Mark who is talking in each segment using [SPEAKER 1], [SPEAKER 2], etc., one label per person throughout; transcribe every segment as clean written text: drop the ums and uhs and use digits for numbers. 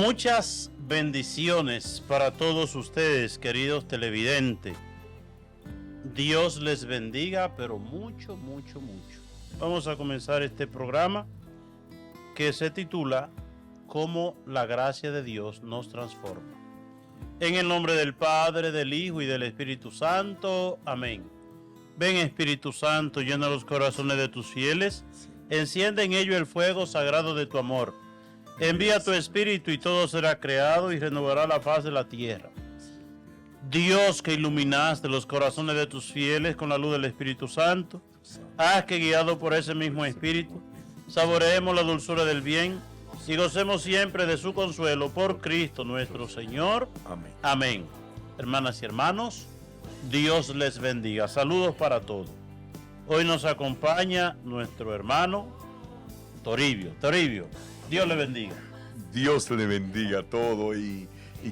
[SPEAKER 1] Muchas bendiciones para todos ustedes, queridos televidentes. Dios les bendiga, pero mucho, mucho, mucho. Vamos a comenzar este programa que se titula Cómo la gracia de Dios nos transforma. En el nombre del Padre, del Hijo y del Espíritu Santo. Amén. Ven, Espíritu Santo, llena los corazones de tus fieles. Enciende en ellos el fuego sagrado de tu amor. Envía tu Espíritu y todo será creado y renovará la faz de la tierra. Dios, que iluminaste los corazones de tus fieles con la luz del Espíritu Santo, haz que, guiado por ese mismo Espíritu, saboreemos la dulzura del bien y gocemos siempre de su consuelo por Cristo nuestro Señor.
[SPEAKER 2] Amén.
[SPEAKER 1] Amén. Hermanas y hermanos, Dios les bendiga. Saludos para todos. Hoy nos acompaña nuestro hermano Toribio. Toribio, Dios le bendiga.
[SPEAKER 2] Dios le bendiga a todo y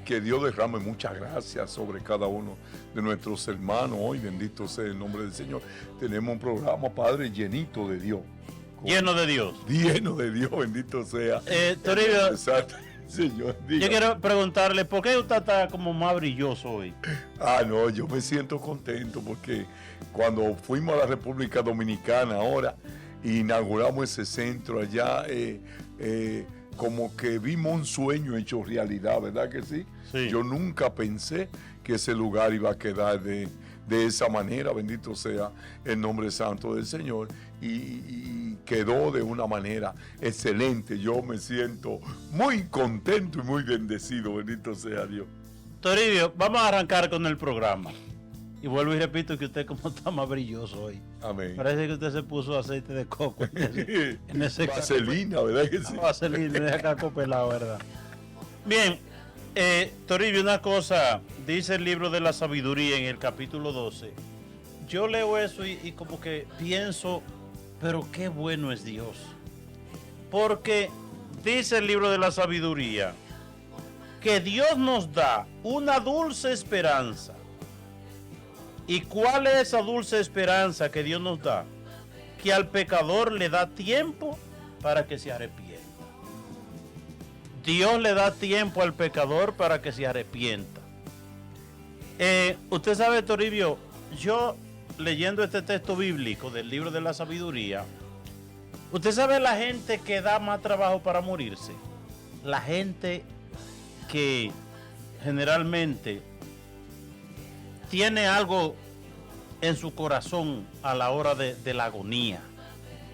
[SPEAKER 2] que Dios derrame muchas gracias sobre cada uno de nuestros hermanos. Hoy, bendito sea el nombre del Señor. Tenemos un programa, Padre, llenito de Dios.
[SPEAKER 1] Lleno de Dios.
[SPEAKER 2] Lleno de Dios, bendito sea.
[SPEAKER 1] Toribio,
[SPEAKER 2] exacto, Señor, diga.
[SPEAKER 1] Yo quiero preguntarle, ¿por qué usted está como más brilloso hoy?
[SPEAKER 2] No, yo me siento contento porque cuando fuimos a la República Dominicana ahora, inauguramos ese centro allá, como que vimos un sueño hecho realidad, ¿verdad que sí?
[SPEAKER 1] Sí.
[SPEAKER 2] Yo nunca pensé que ese lugar iba a quedar de esa manera, bendito sea el nombre santo del Señor, y quedó de una manera excelente. Yo me siento muy contento y muy bendecido, bendito sea Dios.
[SPEAKER 1] Toribio, vamos a arrancar con el programa. Y vuelvo y repito que usted como está más brilloso hoy.
[SPEAKER 2] Amén.
[SPEAKER 1] Parece que usted se puso aceite de coco en ese
[SPEAKER 2] vaselina, ¿verdad que sí?
[SPEAKER 1] Vaselina, en ese caco pelado, ¿verdad? Bien, Toribio, una cosa, dice el libro de la sabiduría en el capítulo 12. Yo leo eso y como que pienso, pero qué bueno es Dios. Porque dice el libro de la sabiduría que Dios nos da una dulce esperanza. ¿Y cuál es esa dulce esperanza que Dios nos da? Que al pecador le da tiempo para que se arrepienta. Dios le da tiempo al pecador para que se arrepienta. Usted sabe, Toribio, yo leyendo este texto bíblico del libro de la sabiduría, usted sabe la gente que da más trabajo para morirse. La gente que generalmente tiene algo en su corazón a la hora de la agonía.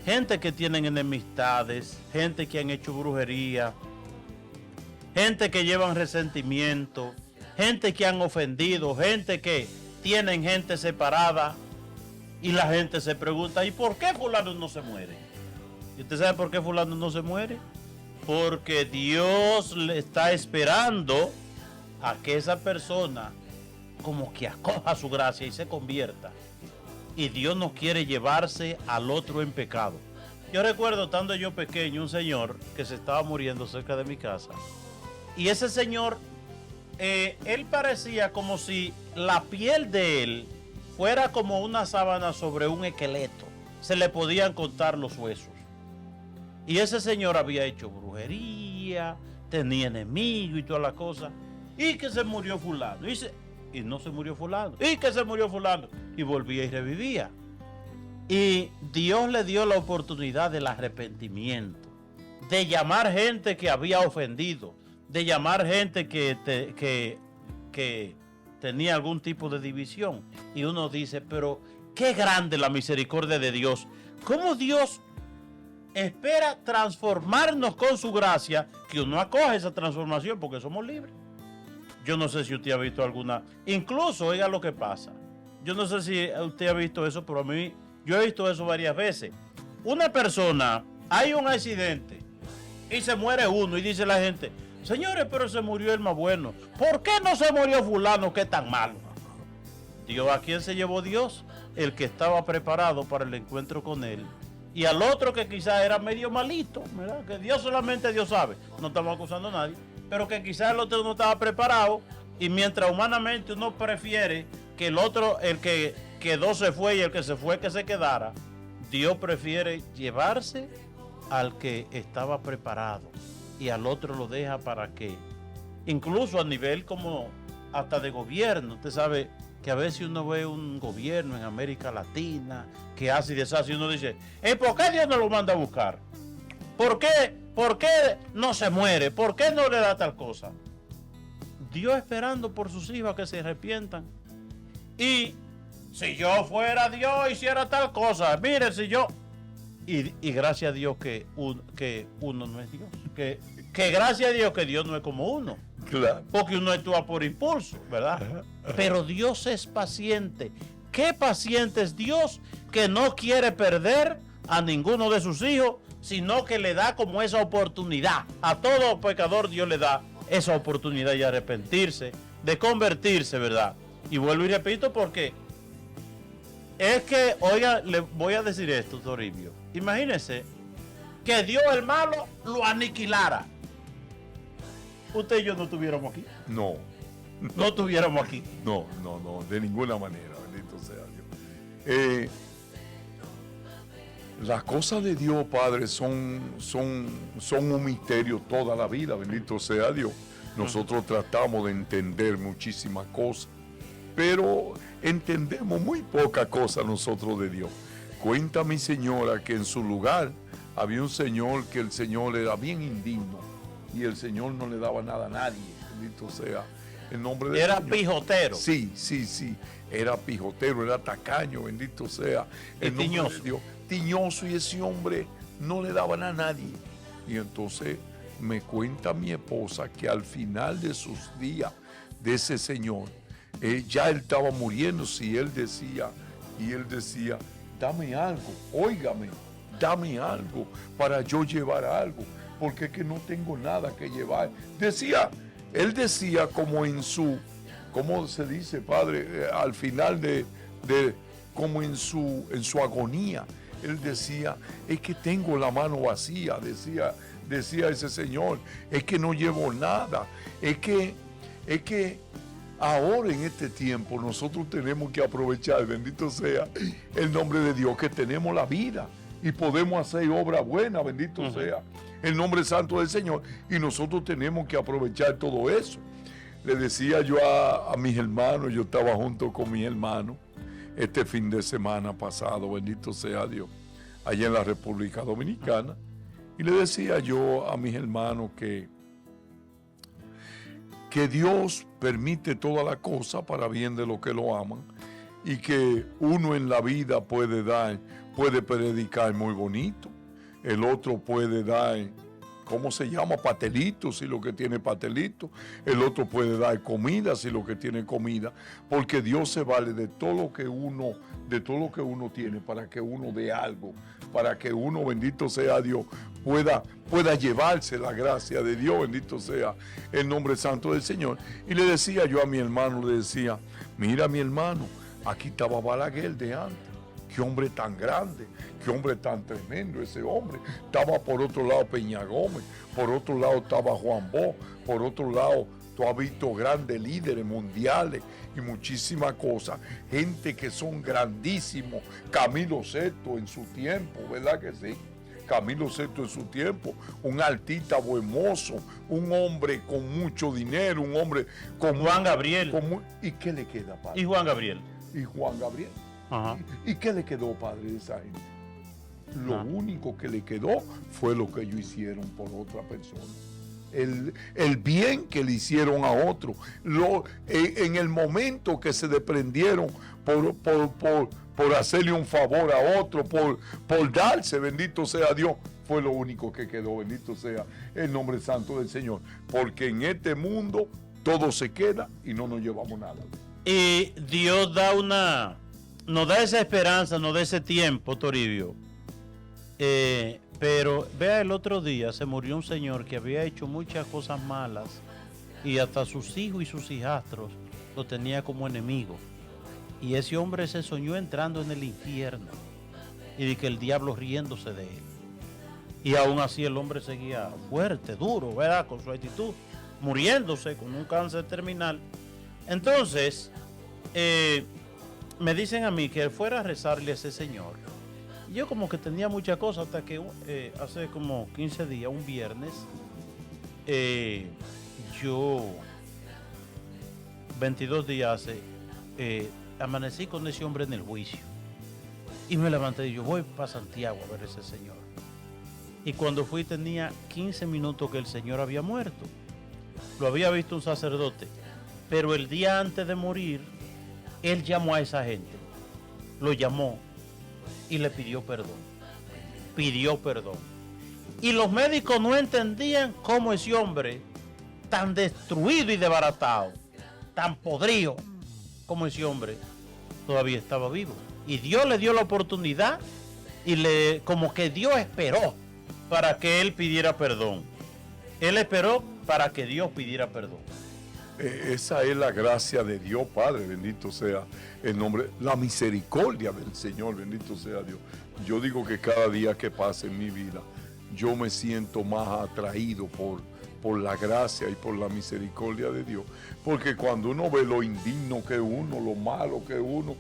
[SPEAKER 1] Gente que tienen enemistades, gente que han hecho brujería, gente que llevan resentimiento, gente que han ofendido, gente que tienen gente separada. Y la gente se pregunta, ¿y por qué fulano no se muere? ¿Y usted sabe por qué fulano no se muere? Porque Dios le está esperando a que esa persona como que acoja su gracia y se convierta. Y Dios no quiere llevarse al otro en pecado. Yo recuerdo, estando yo pequeño, un señor que se estaba muriendo cerca de mi casa. Y ese señor, él parecía como si la piel de él fuera como una sábana sobre un esqueleto. Se le podían contar los huesos. Y ese señor había hecho brujería, tenía enemigos y todas las cosas. Y que se murió fulano. Y no se murió fulano. Y que se murió fulano. Y volvía y revivía. Y Dios le dio la oportunidad del arrepentimiento. De llamar gente que había ofendido. De llamar gente que tenía algún tipo de división. Y uno dice, pero qué grande la misericordia de Dios. ¿Cómo Dios espera transformarnos con su gracia? Que uno acoge esa transformación porque somos libres. Yo no sé si usted ha visto alguna, incluso, oiga lo que pasa. Yo no sé si usted ha visto eso, pero a mí, yo he visto eso varias veces. Una persona, hay un accidente y se muere uno y dice la gente, señores, pero se murió el más bueno. ¿Por qué no se murió fulano que es tan malo? Dios, ¿a quién se llevó Dios? El que estaba preparado para el encuentro con él. Y al otro que quizás era medio malito, ¿verdad? Que Dios solamente Dios sabe. No estamos acusando a nadie. Pero que quizás el otro no estaba preparado. Y mientras humanamente uno prefiere que el otro, el que quedó se fue y el que se fue que se quedara, Dios prefiere llevarse al que estaba preparado. y al otro lo deja para que, incluso a nivel como hasta de gobierno, usted sabe que a veces uno ve un gobierno en América Latina que hace y deshace y uno dice, ¿por qué Dios no lo manda a buscar? ¿Por qué no se muere? ¿Por qué no le da tal cosa? Dios esperando por sus hijos a que se arrepientan. Y si yo fuera Dios, hiciera tal cosa. Mire, si yo... Y gracias a Dios que uno no es Dios. Que gracias a Dios que Dios no es como uno.
[SPEAKER 2] Claro.
[SPEAKER 1] Porque uno actúa por impulso, ¿verdad? Pero Dios es paciente. ¿Qué paciente es Dios que no quiere perder a ninguno de sus hijos, sino que le da como esa oportunidad? A todo pecador Dios le da esa oportunidad de arrepentirse, de convertirse, ¿verdad? Y vuelvo y repito porque es que, oiga, le voy a decir esto, Toribio. Imagínese que Dios el malo lo aniquilara. Usted y yo no estuviéramos aquí.
[SPEAKER 2] No.
[SPEAKER 1] No estuviéramos aquí.
[SPEAKER 2] No, de ninguna manera, bendito sea Dios. Las cosas de Dios, Padre, son un misterio toda la vida, bendito sea Dios. Nosotros tratamos de entender muchísimas cosas, pero entendemos muy poca cosa nosotros de Dios. Cuenta mi señora que en su lugar había un señor que el señor era bien indigno y el señor no le daba nada a nadie, bendito sea el nombre de
[SPEAKER 1] Era
[SPEAKER 2] Señor.
[SPEAKER 1] Pijotero.
[SPEAKER 2] Sí, era pijotero, era tacaño, bendito sea el nombre
[SPEAKER 1] tiñoso.
[SPEAKER 2] de Dios. Tiñoso, y ese hombre no le daba nada a nadie. Y entonces me cuenta mi esposa que al final de sus días de ese señor, ya él estaba muriendo, y él decía, dame algo, óigame, dame algo para yo llevar algo, porque es que no tengo nada que llevar. Él decía como en su, ¿cómo se dice, Padre? Al final como en su agonía, él decía, es que tengo la mano vacía, decía ese señor, es que no llevo nada, es que ahora en este tiempo nosotros tenemos que aprovechar, bendito sea el nombre de Dios, que tenemos la vida y podemos hacer obra buena, bendito sea el nombre santo del Señor, y nosotros tenemos que aprovechar todo eso. Le decía yo a mis hermanos, yo estaba junto con mis hermanos este fin de semana pasado, bendito sea Dios, allá en la República Dominicana, y le decía yo a mis hermanos que Dios permite toda la cosa para bien de los que lo aman, y que uno en la vida puede predicar muy bonito, el otro puede dar, ¿cómo se llama? Patelitos, si lo que tiene patelitos, el otro puede dar comida, si lo que tiene comida, porque Dios se vale de todo lo que uno tiene para que uno dé algo, para que uno, bendito sea Dios, pueda llevarse la gracia de Dios, bendito sea el nombre santo del Señor. Y le decía yo a mi hermano, le decía, mira mi hermano, aquí estaba Balaguer de antes, qué hombre tan grande, qué hombre tan tremendo ese hombre. Estaba por otro lado Peña Gómez, por otro lado estaba Juan Bosch, por otro lado tú has visto grandes líderes mundiales y muchísimas cosas, gente que son grandísimos. Camilo Sesto en su tiempo, ¿verdad que sí? Camilo Sesto en su tiempo, un artista buen mozo, un hombre con mucho dinero, un hombre con
[SPEAKER 1] Juan Gabriel.
[SPEAKER 2] ¿Y qué le queda, padre?
[SPEAKER 1] Y Juan Gabriel.
[SPEAKER 2] Y Juan Gabriel.
[SPEAKER 1] Ajá.
[SPEAKER 2] ¿Y qué le quedó, padre, de esa gente? Lo único que le quedó fue lo que ellos hicieron por otra persona. El bien que le hicieron a otro. En el momento que se desprendieron por hacerle un favor a otro, por darse, bendito sea Dios, fue lo único que quedó, bendito sea el nombre santo del Señor. Porque en este mundo todo se queda y no nos llevamos nada.
[SPEAKER 1] Y Dios nos da esa esperanza, nos da ese tiempo, Toribio. Pero vea, el otro día se murió un señor que había hecho muchas cosas malas y hasta sus hijos y sus hijastros lo tenía como enemigo. Y ese hombre se soñó entrando en el infierno y de que el diablo riéndose de él. Y aún así el hombre seguía fuerte, duro, ¿verdad? Con su actitud, muriéndose con un cáncer terminal. Entonces, me dicen a mí que fuera a rezarle a ese señor. Yo como que tenía muchas cosas hasta que hace como 15 días, un viernes, yo 22 días amanecí con ese hombre en el juicio. Y me levanté y yo voy para Santiago a ver a ese señor. Y cuando fui tenía 15 minutos que el señor había muerto. Lo había visto un sacerdote. Pero el día antes de morir, él llamó a esa gente. Lo llamó y le pidió perdón. Pidió perdón. Y los médicos no entendían cómo ese hombre, tan destruido y desbaratado, tan podrido como ese hombre, todavía estaba vivo. Y Dios le dio la oportunidad y como que Dios esperó para que él pidiera perdón. Él esperó para que Dios pidiera perdón.
[SPEAKER 2] Esa es la gracia de Dios, Padre, bendito sea el nombre, la misericordia del Señor, bendito sea Dios. Yo digo que cada día que pasa en mi vida, yo me siento más atraído por la gracia y por la misericordia de Dios. Porque cuando uno ve lo indigno que uno, lo malo que uno,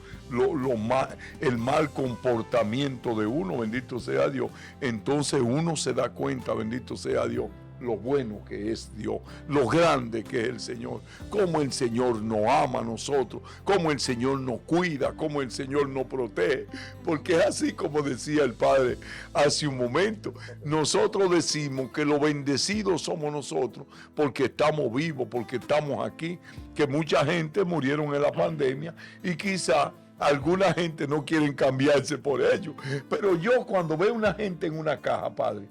[SPEAKER 2] el mal comportamiento de uno, bendito sea Dios, entonces uno se da cuenta, bendito sea Dios, lo bueno que es Dios, lo grande que es el Señor, cómo el Señor nos ama a nosotros, cómo el Señor nos cuida, cómo el Señor nos protege, porque es así como decía el Padre hace un momento. Nosotros decimos que los bendecidos somos nosotros porque estamos vivos, porque estamos aquí, que mucha gente murieron en la pandemia y quizá alguna gente no quieren cambiarse por ello, pero yo cuando veo una gente en una caja, Padre,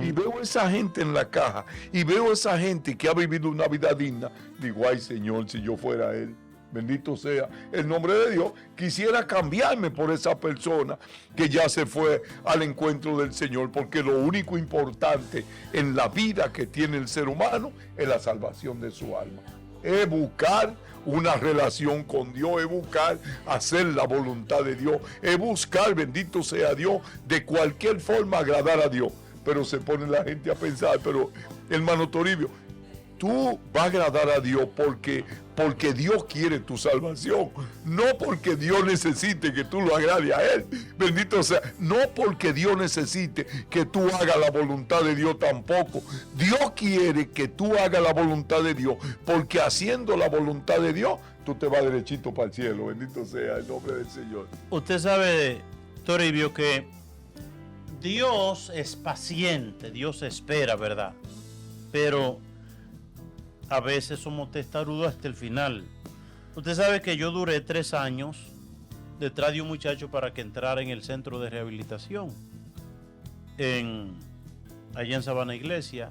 [SPEAKER 2] y veo esa gente en la caja, y veo esa gente que ha vivido una vida digna, digo, ay Señor, si yo fuera Él, bendito sea el nombre de Dios, quisiera cambiarme por esa persona que ya se fue al encuentro del Señor, porque lo único importante en la vida que tiene el ser humano es la salvación de su alma. Es buscar una relación con Dios, es buscar hacer la voluntad de Dios, es buscar, bendito sea Dios, de cualquier forma agradar a Dios. Pero se pone la gente a pensar, pero hermano Toribio, tú vas a agradar a Dios porque Dios quiere tu salvación, no porque Dios necesite que tú lo agrades a Él, bendito sea, no porque Dios necesite que tú hagas la voluntad de Dios tampoco. Dios quiere que tú hagas la voluntad de Dios, porque haciendo la voluntad de Dios, tú te vas derechito para el cielo, bendito sea el nombre del Señor.
[SPEAKER 1] Usted sabe, Toribio, que Dios es paciente, Dios espera, ¿verdad? Pero a veces somos testarudos hasta el final. Usted sabe que yo duré 3 años detrás de un muchacho para que entrara en el centro de rehabilitación allá en Sabana Iglesia.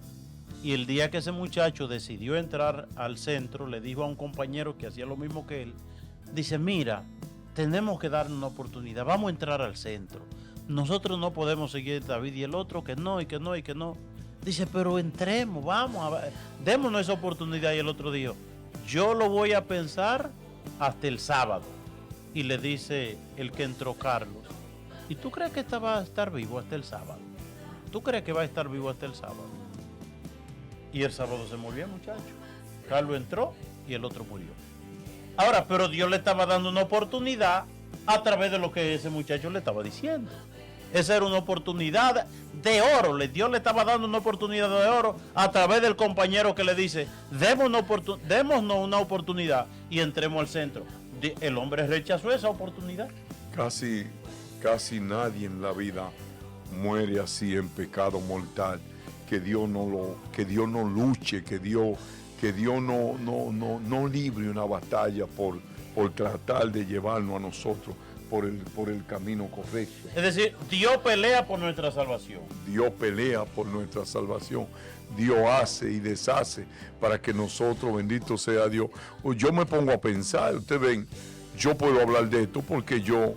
[SPEAKER 1] Y el día que ese muchacho decidió entrar al centro, le dijo a un compañero que hacía lo mismo que él, dice, mira, tenemos que darle una oportunidad, vamos a entrar al centro. Nosotros no podemos seguir David y el otro, que no, y que no, y que no. Dice, pero entremos, vamos, démonos esa oportunidad. Y el otro dijo, yo lo voy a pensar hasta el sábado. Y le dice el que entró, Carlos, ¿y tú crees que va a estar vivo hasta el sábado? ¿Tú crees que va a estar vivo hasta el sábado? Y el sábado se murió el muchacho. Carlos entró y el otro murió. Ahora, pero Dios le estaba dando una oportunidad a través de lo que ese muchacho le estaba diciendo. Esa era una oportunidad de oro. Dios le estaba dando una oportunidad de oro a través del compañero que le dice, démonos una oportunidad y entremos al centro. El hombre rechazó esa oportunidad.
[SPEAKER 2] Casi nadie en la vida muere así en pecado mortal. Que Dios no luche, que Dios no libre una batalla por tratar de llevarnos a nosotros por el camino correcto.
[SPEAKER 1] Es decir, Dios pelea por nuestra salvación.
[SPEAKER 2] Dios pelea por nuestra salvación. Dios hace y deshace para que nosotros, bendito sea Dios. Yo me pongo a pensar, ustedes ven, yo puedo hablar de esto porque yo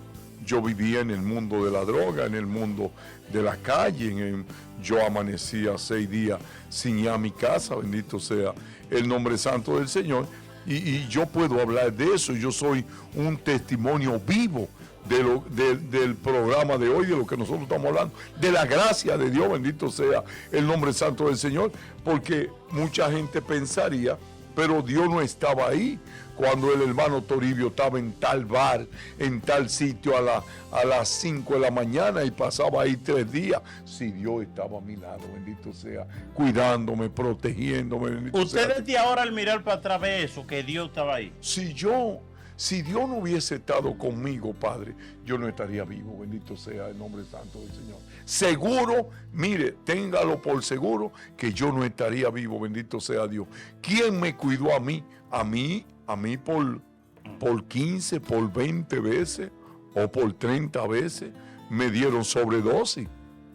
[SPEAKER 2] vivía en el mundo de la droga, en el mundo de la calle, yo amanecía 6 días sin ir a mi casa, bendito sea el nombre santo del Señor, y yo puedo hablar de eso. Yo soy un testimonio vivo del programa de hoy, de lo que nosotros estamos hablando, de la gracia de Dios, bendito sea el nombre santo del Señor, porque mucha gente pensaría pero Dios no estaba ahí. Cuando el hermano Toribio estaba en tal bar, en tal sitio a las 5 de la mañana y pasaba ahí 3 días, si Dios estaba a mi lado, bendito sea, cuidándome, protegiéndome. Bendito
[SPEAKER 1] Usted
[SPEAKER 2] sea.
[SPEAKER 1] desde ahora al mirar para atrás ve eso, que Dios estaba ahí.
[SPEAKER 2] Si Dios no hubiese estado conmigo, Padre, yo no estaría vivo, bendito sea el nombre santo del Señor. Seguro, mire, téngalo por seguro que yo no estaría vivo, bendito sea Dios. ¿Quién me cuidó a mí? A mí por 15, por 20 veces o por 30 veces me dieron sobredosis.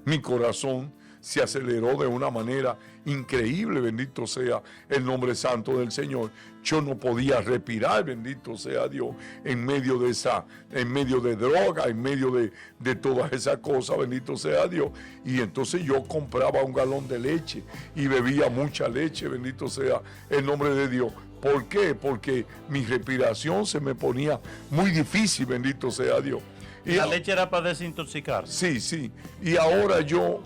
[SPEAKER 2] Mi corazón se aceleró de una manera increíble, bendito sea el nombre santo del Señor. Yo no podía respirar, bendito sea Dios, en medio de droga, en medio de todas esas cosas, bendito sea Dios. Y entonces yo compraba un galón de leche y bebía mucha leche, bendito sea el nombre de Dios. ¿Por qué? Porque mi respiración se me ponía muy difícil, bendito sea Dios.
[SPEAKER 1] Y la leche era para desintoxicarse.
[SPEAKER 2] Sí. Y ahora yo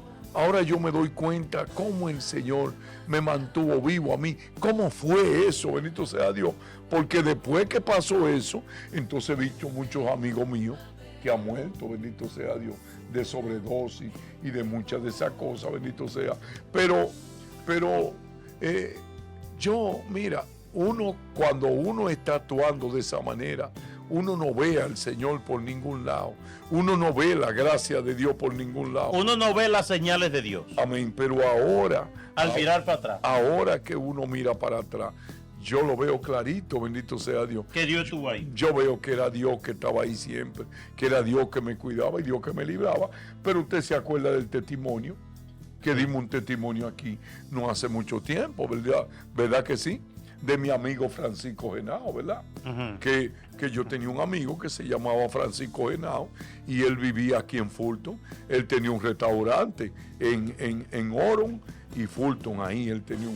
[SPEAKER 2] me doy cuenta cómo el Señor me mantuvo vivo a mí. ¿Cómo fue eso? Bendito sea Dios. Porque después que pasó eso, entonces he visto muchos amigos míos que han muerto, bendito sea Dios, de sobredosis y de muchas de esas cosas, bendito sea. Pero mira, cuando uno está actuando de esa manera, uno no ve al Señor por ningún lado. Uno no ve la gracia de Dios por ningún lado.
[SPEAKER 1] Uno no ve las señales de Dios.
[SPEAKER 2] Amén. Pero ahora,
[SPEAKER 1] al mirar para atrás,
[SPEAKER 2] ahora que uno mira para atrás, yo lo veo clarito, bendito sea Dios.
[SPEAKER 1] Que Dios estuvo ahí.
[SPEAKER 2] Yo veo que era Dios que estaba ahí siempre, que era Dios que me cuidaba y Dios que me libraba. Pero usted se acuerda del testimonio, que dimos un testimonio aquí no hace mucho tiempo, ¿verdad? ¿Verdad que sí? De mi amigo Francisco Henao, ¿verdad?
[SPEAKER 1] Uh-huh.
[SPEAKER 2] Que yo tenía un amigo que se llamaba Francisco Henao y él vivía aquí en Fulton. Él tenía un restaurante en Oron y Fulton ahí. Él tenía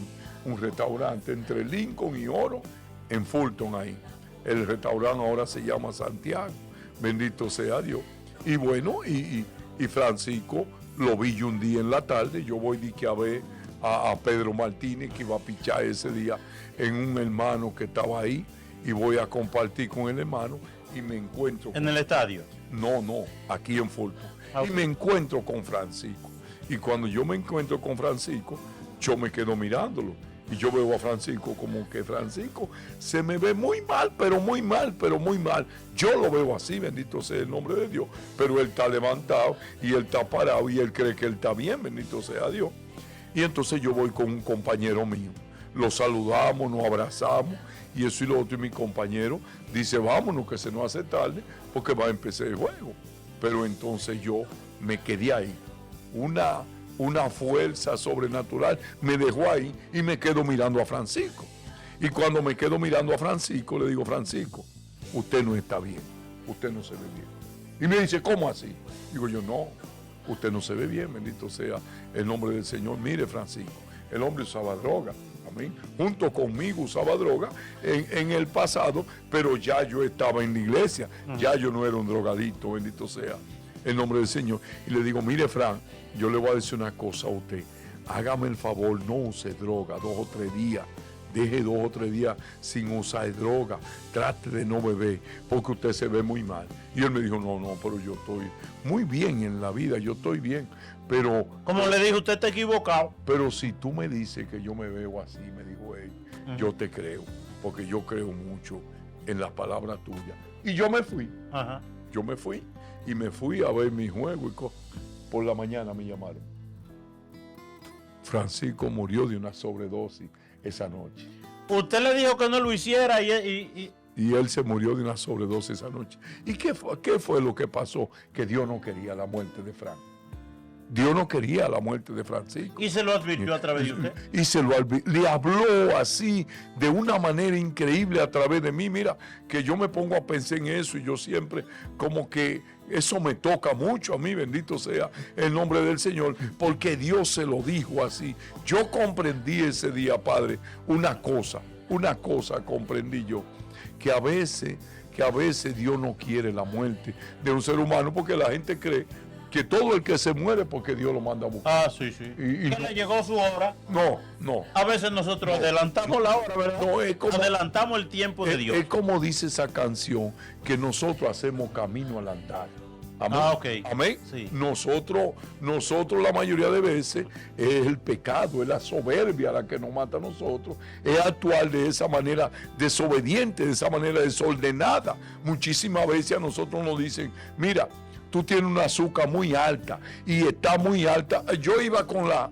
[SPEAKER 2] un restaurante entre Lincoln y Oron en Fulton ahí. El restaurante ahora se llama Santiago. Bendito sea Dios. Y bueno, y Francisco lo vi yo un día en la tarde. Yo voy a ver a Pedro Martínez, que iba a pichar ese día en un hermano que estaba ahí, y voy a compartir con el hermano y me encuentro
[SPEAKER 1] ¿En el estadio?
[SPEAKER 2] No, aquí en Fulton.
[SPEAKER 1] Okay.
[SPEAKER 2] Y me encuentro con Francisco. Y cuando yo me encuentro con Francisco, yo me quedo mirándolo. Y yo veo a Francisco como que Francisco se me ve muy mal, pero muy mal, pero muy mal. Yo lo veo así, bendito sea el nombre de Dios. Pero él está levantado y él está parado y él cree que él está bien, bendito sea Dios. Y entonces yo voy con un compañero mío. Lo saludamos, nos abrazamos y eso y lo otro. Y mi compañero dice, vámonos que se nos hace tarde porque va a empezar el juego. Pero entonces yo me quedé ahí. Una fuerza sobrenatural me dejó ahí y me quedo mirando a Francisco. Y cuando me quedo mirando a Francisco, le digo, Francisco, usted no está bien, usted no se ve bien. Y me dice, ¿cómo así? Digo yo, no, usted no se ve bien, bendito sea el nombre del Señor. Mire, Francisco, el hombre usaba droga, amén. Junto conmigo usaba droga en el pasado, pero ya yo estaba en la iglesia, ya yo no era un drogadito, bendito sea el nombre del Señor. Y le digo, mire, Fran, yo le voy a decir una cosa a usted. Hágame el favor, no use droga 2 o 3 días. Deje 2 o 3 días sin usar droga. Trate de no beber, porque usted se ve muy mal. Y él me dijo, no, pero yo estoy muy bien en la vida, yo estoy bien. Pero...
[SPEAKER 1] Como le dije, usted está equivocado.
[SPEAKER 2] Pero si tú me dices que yo me veo así, me dijo él, yo te creo, porque yo creo mucho en las palabras tuyas. Y yo me fui.
[SPEAKER 1] Ajá.
[SPEAKER 2] Yo me fui. Y me fui a ver mi juego y por la mañana me llamaron. Francisco murió de una sobredosis esa noche.
[SPEAKER 1] Usted le dijo que no lo hiciera y
[SPEAKER 2] él se murió de una sobredosis esa noche. ¿Y qué fue lo que pasó? Que Dios no quería la muerte de Frank. Dios no quería la muerte de Francisco.
[SPEAKER 1] Y se lo advirtió a través de usted.
[SPEAKER 2] Y le habló así, de una manera increíble a través de mí. Mira, que yo me pongo a pensar en eso y yo siempre como que eso me toca mucho a mí, bendito sea el nombre del Señor, porque Dios se lo dijo así. Yo comprendí ese día, Padre, una cosa comprendí yo, que a veces Dios no quiere la muerte de un ser humano, porque la gente cree que todo el que se muere porque Dios lo manda a buscar.
[SPEAKER 1] Ah, sí, sí.
[SPEAKER 2] Y
[SPEAKER 1] que
[SPEAKER 2] no,
[SPEAKER 1] le llegó su hora.
[SPEAKER 2] no.
[SPEAKER 1] A veces nosotros adelantamos la hora, ¿verdad?
[SPEAKER 2] No, es como-
[SPEAKER 1] adelantamos el tiempo de Dios.
[SPEAKER 2] Es como dice esa canción, que nosotros hacemos camino al andar. Amén.
[SPEAKER 1] Ah, ok.
[SPEAKER 2] Amén.
[SPEAKER 1] Sí.
[SPEAKER 2] Nosotros la mayoría de veces es el pecado, es la soberbia la que nos mata a nosotros, es actuar de esa manera desobediente, de esa manera desordenada. Muchísimas veces a nosotros nos dicen, mira, tú tienes una azúcar muy alta y está muy alta. Yo iba con la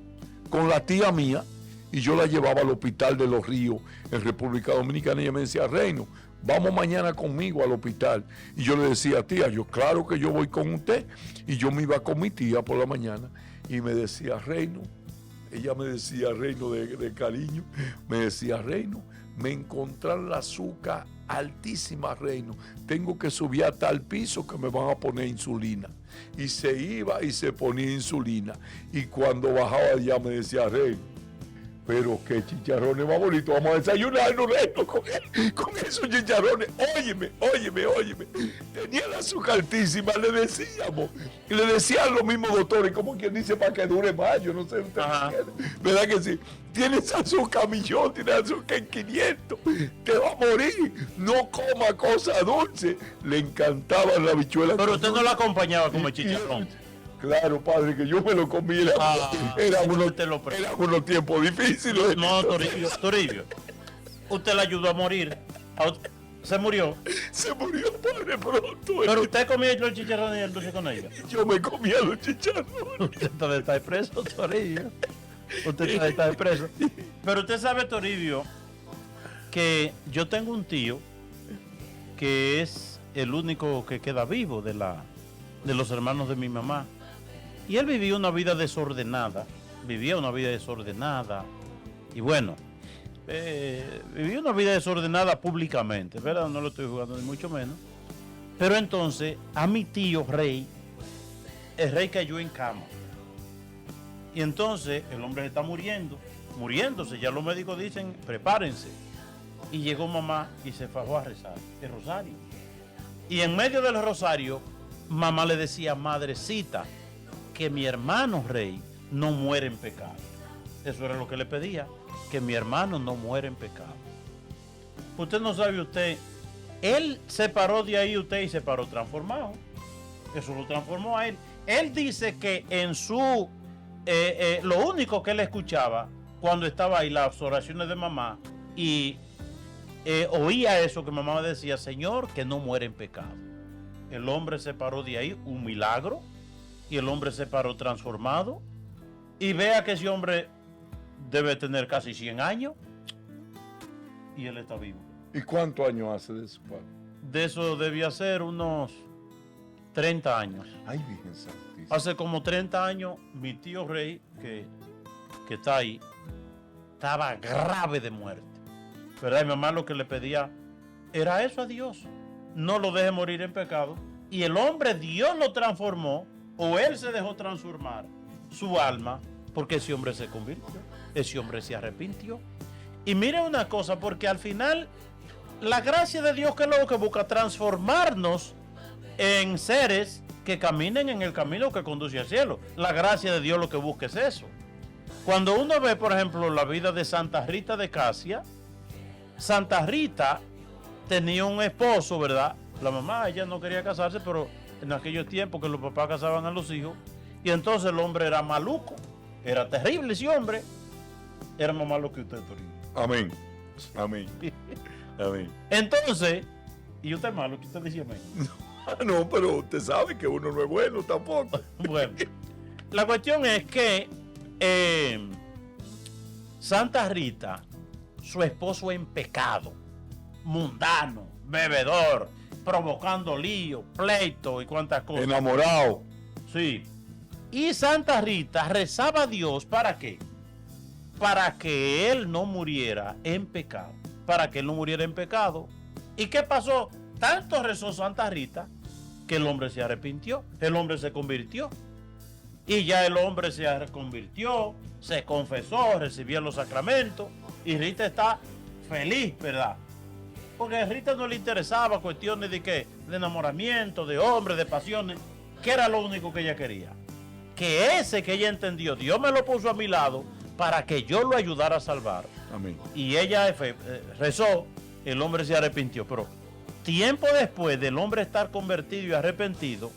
[SPEAKER 2] tía mía y yo la llevaba al hospital de Los Ríos en República Dominicana y ella me decía, Reino, vamos mañana conmigo al hospital. Y yo le decía, tía, claro que yo voy con usted. Y yo me iba con mi tía por la mañana y me decía, Reino, ella me decía, Reino de cariño, me decía, Reino, me encontraron la azúcar altísima, Reino. Tengo que subir hasta el piso que me van a poner insulina. Y se iba y se ponía insulina. Y cuando bajaba ya me decía, Reino, pero qué chicharrones más bonitos, vamos a desayunarnos, Reino, con esos chicharrones. Óyeme. Tenía la azúcar altísima, le decían los mismos doctores, como quien dice, para que dure más, yo no sé usted, ¿verdad que sí? Tienes azúcar millón, tienes azúcar en 500, te va a morir, no coma cosas dulces. Le encantaban las habichuelas.
[SPEAKER 1] Pero usted no la acompañaba como el chicharrón.
[SPEAKER 2] Claro, padre, que yo me lo comí. Eran unos tiempos difíciles.
[SPEAKER 1] No, Toribio. Usted le ayudó a morir. ¿Se murió?
[SPEAKER 2] Se murió, padre, pronto.
[SPEAKER 1] Pero usted comía los chicharrones y el dulce con ella.
[SPEAKER 2] Yo me comía los chicharrones.
[SPEAKER 1] Usted todavía está preso, Toribio. Usted todavía está preso. Pero usted sabe, Toribio, que yo tengo un tío que es el único que queda vivo de los hermanos de mi mamá. Y él vivía una vida desordenada. Y bueno, vivía una vida desordenada públicamente, ¿verdad? No lo estoy jugando ni mucho menos. Pero entonces, a mi tío Rey, el Rey cayó en cama. Y entonces, el hombre está muriéndose. Ya los médicos dicen, prepárense. Y llegó mamá y se fajó a rezar el rosario. Y en medio del rosario, mamá le decía, madrecita, que mi hermano Rey no muere en pecado. Eso era lo que le pedía, que mi hermano no muere en pecado. Usted no sabe, él se paró de ahí y se paró transformado. Eso lo transformó a él. Él dice que en su, lo único que él escuchaba cuando estaba ahí, las oraciones de mamá, y oía eso que mamá decía, Señor, que no muere en pecado. El hombre se paró de ahí, un milagro. Y el hombre se paró transformado. Y vea que ese hombre debe tener casi 100 años. Y él está vivo.
[SPEAKER 2] ¿Y cuántos años hace de eso, padre?
[SPEAKER 1] De eso debía ser unos 30 años.
[SPEAKER 2] Ay, Virgen Santísima.
[SPEAKER 1] Hace como 30 años, mi tío Rey, que está ahí, estaba grave de muerte. Pero a mi mamá lo que le pedía era eso a Dios. No lo deje morir en pecado. Y el hombre, Dios lo transformó, o él se dejó transformar su alma, porque ese hombre se convirtió, ese hombre se arrepintió. Y mire una cosa, porque al final la gracia de Dios, que es lo que busca, transformarnos en seres que caminen en el camino que conduce al cielo. La gracia de Dios lo que busca es eso. Cuando uno ve, por ejemplo, la vida de Santa Rita de Casia, Santa Rita tenía un esposo, ¿verdad? La mamá, ella no quería casarse, pero en aquellos tiempos que los papás casaban a los hijos, y entonces el hombre era maluco, era terrible ese hombre, era más malo que usted, Toribio.
[SPEAKER 2] Amén. Amén.
[SPEAKER 1] Entonces, y usted es malo, que usted decía amén.
[SPEAKER 2] No, pero usted sabe que uno no es bueno tampoco.
[SPEAKER 1] Bueno, la cuestión es que Santa Rita, su esposo en pecado, mundano, bebedor, provocando lío, pleito y cuantas cosas.
[SPEAKER 2] Enamorado.
[SPEAKER 1] Sí. Y Santa Rita rezaba a Dios, ¿para qué? Para que él no muriera en pecado. Para que él no muriera en pecado. ¿Y qué pasó? Tanto rezó Santa Rita que el hombre se arrepintió. El hombre se convirtió. Y ya el hombre se convirtió, se confesó, recibió los sacramentos. Y Rita está feliz, ¿verdad? Porque a Rita no le interesaba cuestiones de qué, de enamoramiento, de hombres, de pasiones. ¿qué era lo único que ella quería? Que ese que ella entendió, Dios me lo puso a mi lado para que yo lo ayudara a salvar.
[SPEAKER 2] Amén.
[SPEAKER 1] Y ella rezó, el hombre se arrepintió. Pero tiempo después del hombre estar convertido y arrepentido,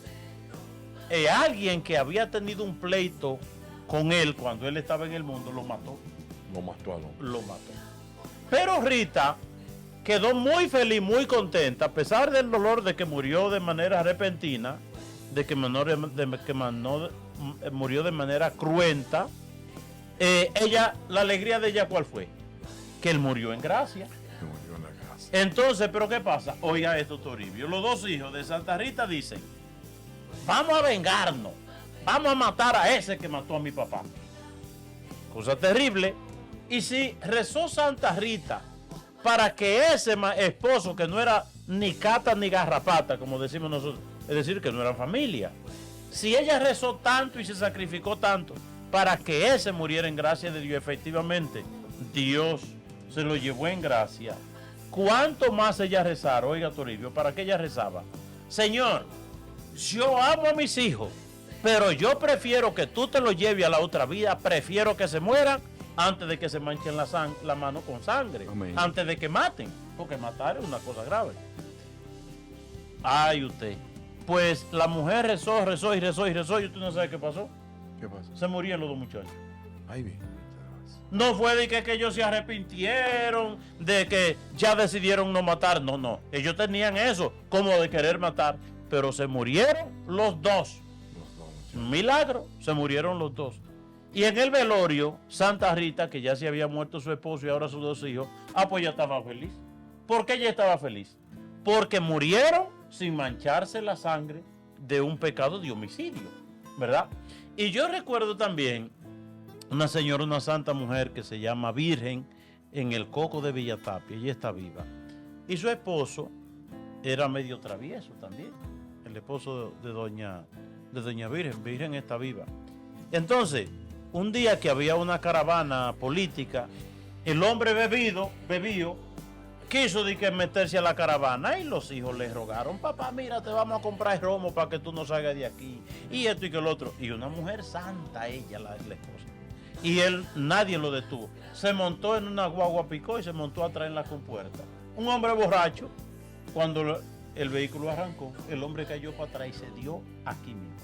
[SPEAKER 1] alguien que había tenido un pleito con él cuando él estaba en el mundo, lo mató.
[SPEAKER 2] Lo mató al hombre.
[SPEAKER 1] Lo mató. Pero Rita quedó muy feliz, muy contenta, a pesar del dolor de que murió de manera repentina, de que murió de manera cruenta. La alegría de ella, ¿cuál fue? Que él murió en gracia.
[SPEAKER 2] Murió en la gracia.
[SPEAKER 1] Entonces, ¿pero qué pasa? Oiga esto, Toribio. Los dos hijos de Santa Rita dicen, vamos a vengarnos, vamos a matar a ese que mató a mi papá. Cosa terrible. Y si rezó Santa Rita para que ese esposo, que no era ni cata ni garrapata, como decimos nosotros, es decir, que no eran familia, si ella rezó tanto y se sacrificó tanto para que ese muriera en gracia de Dios, efectivamente, Dios se lo llevó en gracia. ¿Cuánto más ella rezara? Oiga, Toribio, ¿para qué ella rezaba? Señor, yo amo a mis hijos, pero yo prefiero que tú te los lleves a la otra vida, prefiero que se mueran antes de que se manchen la mano con sangre. Amén. Antes de que maten, porque matar es una cosa grave. Ay, usted. Pues la mujer rezó y usted no sabe qué pasó.
[SPEAKER 2] ¿Qué pasó?
[SPEAKER 1] Se murieron los dos muchachos.
[SPEAKER 2] Ay, bien.
[SPEAKER 1] No fue de que ellos se arrepintieron, de que ya decidieron no matar. No. Ellos tenían eso, como de querer matar. Pero se murieron los dos. Milagro, se murieron los dos. Y en el velorio, Santa Rita, que ya se había muerto su esposo y ahora sus dos hijos, pues ella estaba feliz. ¿Por qué ella estaba feliz? Porque murieron sin mancharse la sangre de un pecado de homicidio, ¿verdad? Y yo recuerdo también una señora, una santa mujer que se llama Virgen, en el Coco de Villatapia. Ella está viva. Y su esposo era medio travieso también. El esposo de doña Virgen. Virgen está viva. Entonces, un día que había una caravana política, el hombre bebido, quiso meterse a la caravana y los hijos le rogaron, papá, mira, te vamos a comprar romo para que tú no salgas de aquí, y esto y que lo otro. Y una mujer santa, ella, la esposa. Y él, nadie lo detuvo. Se montó en una guagua picó y se montó atrás en la compuerta. Un hombre borracho, cuando el vehículo arrancó, el hombre cayó para atrás y se dio aquí mismo.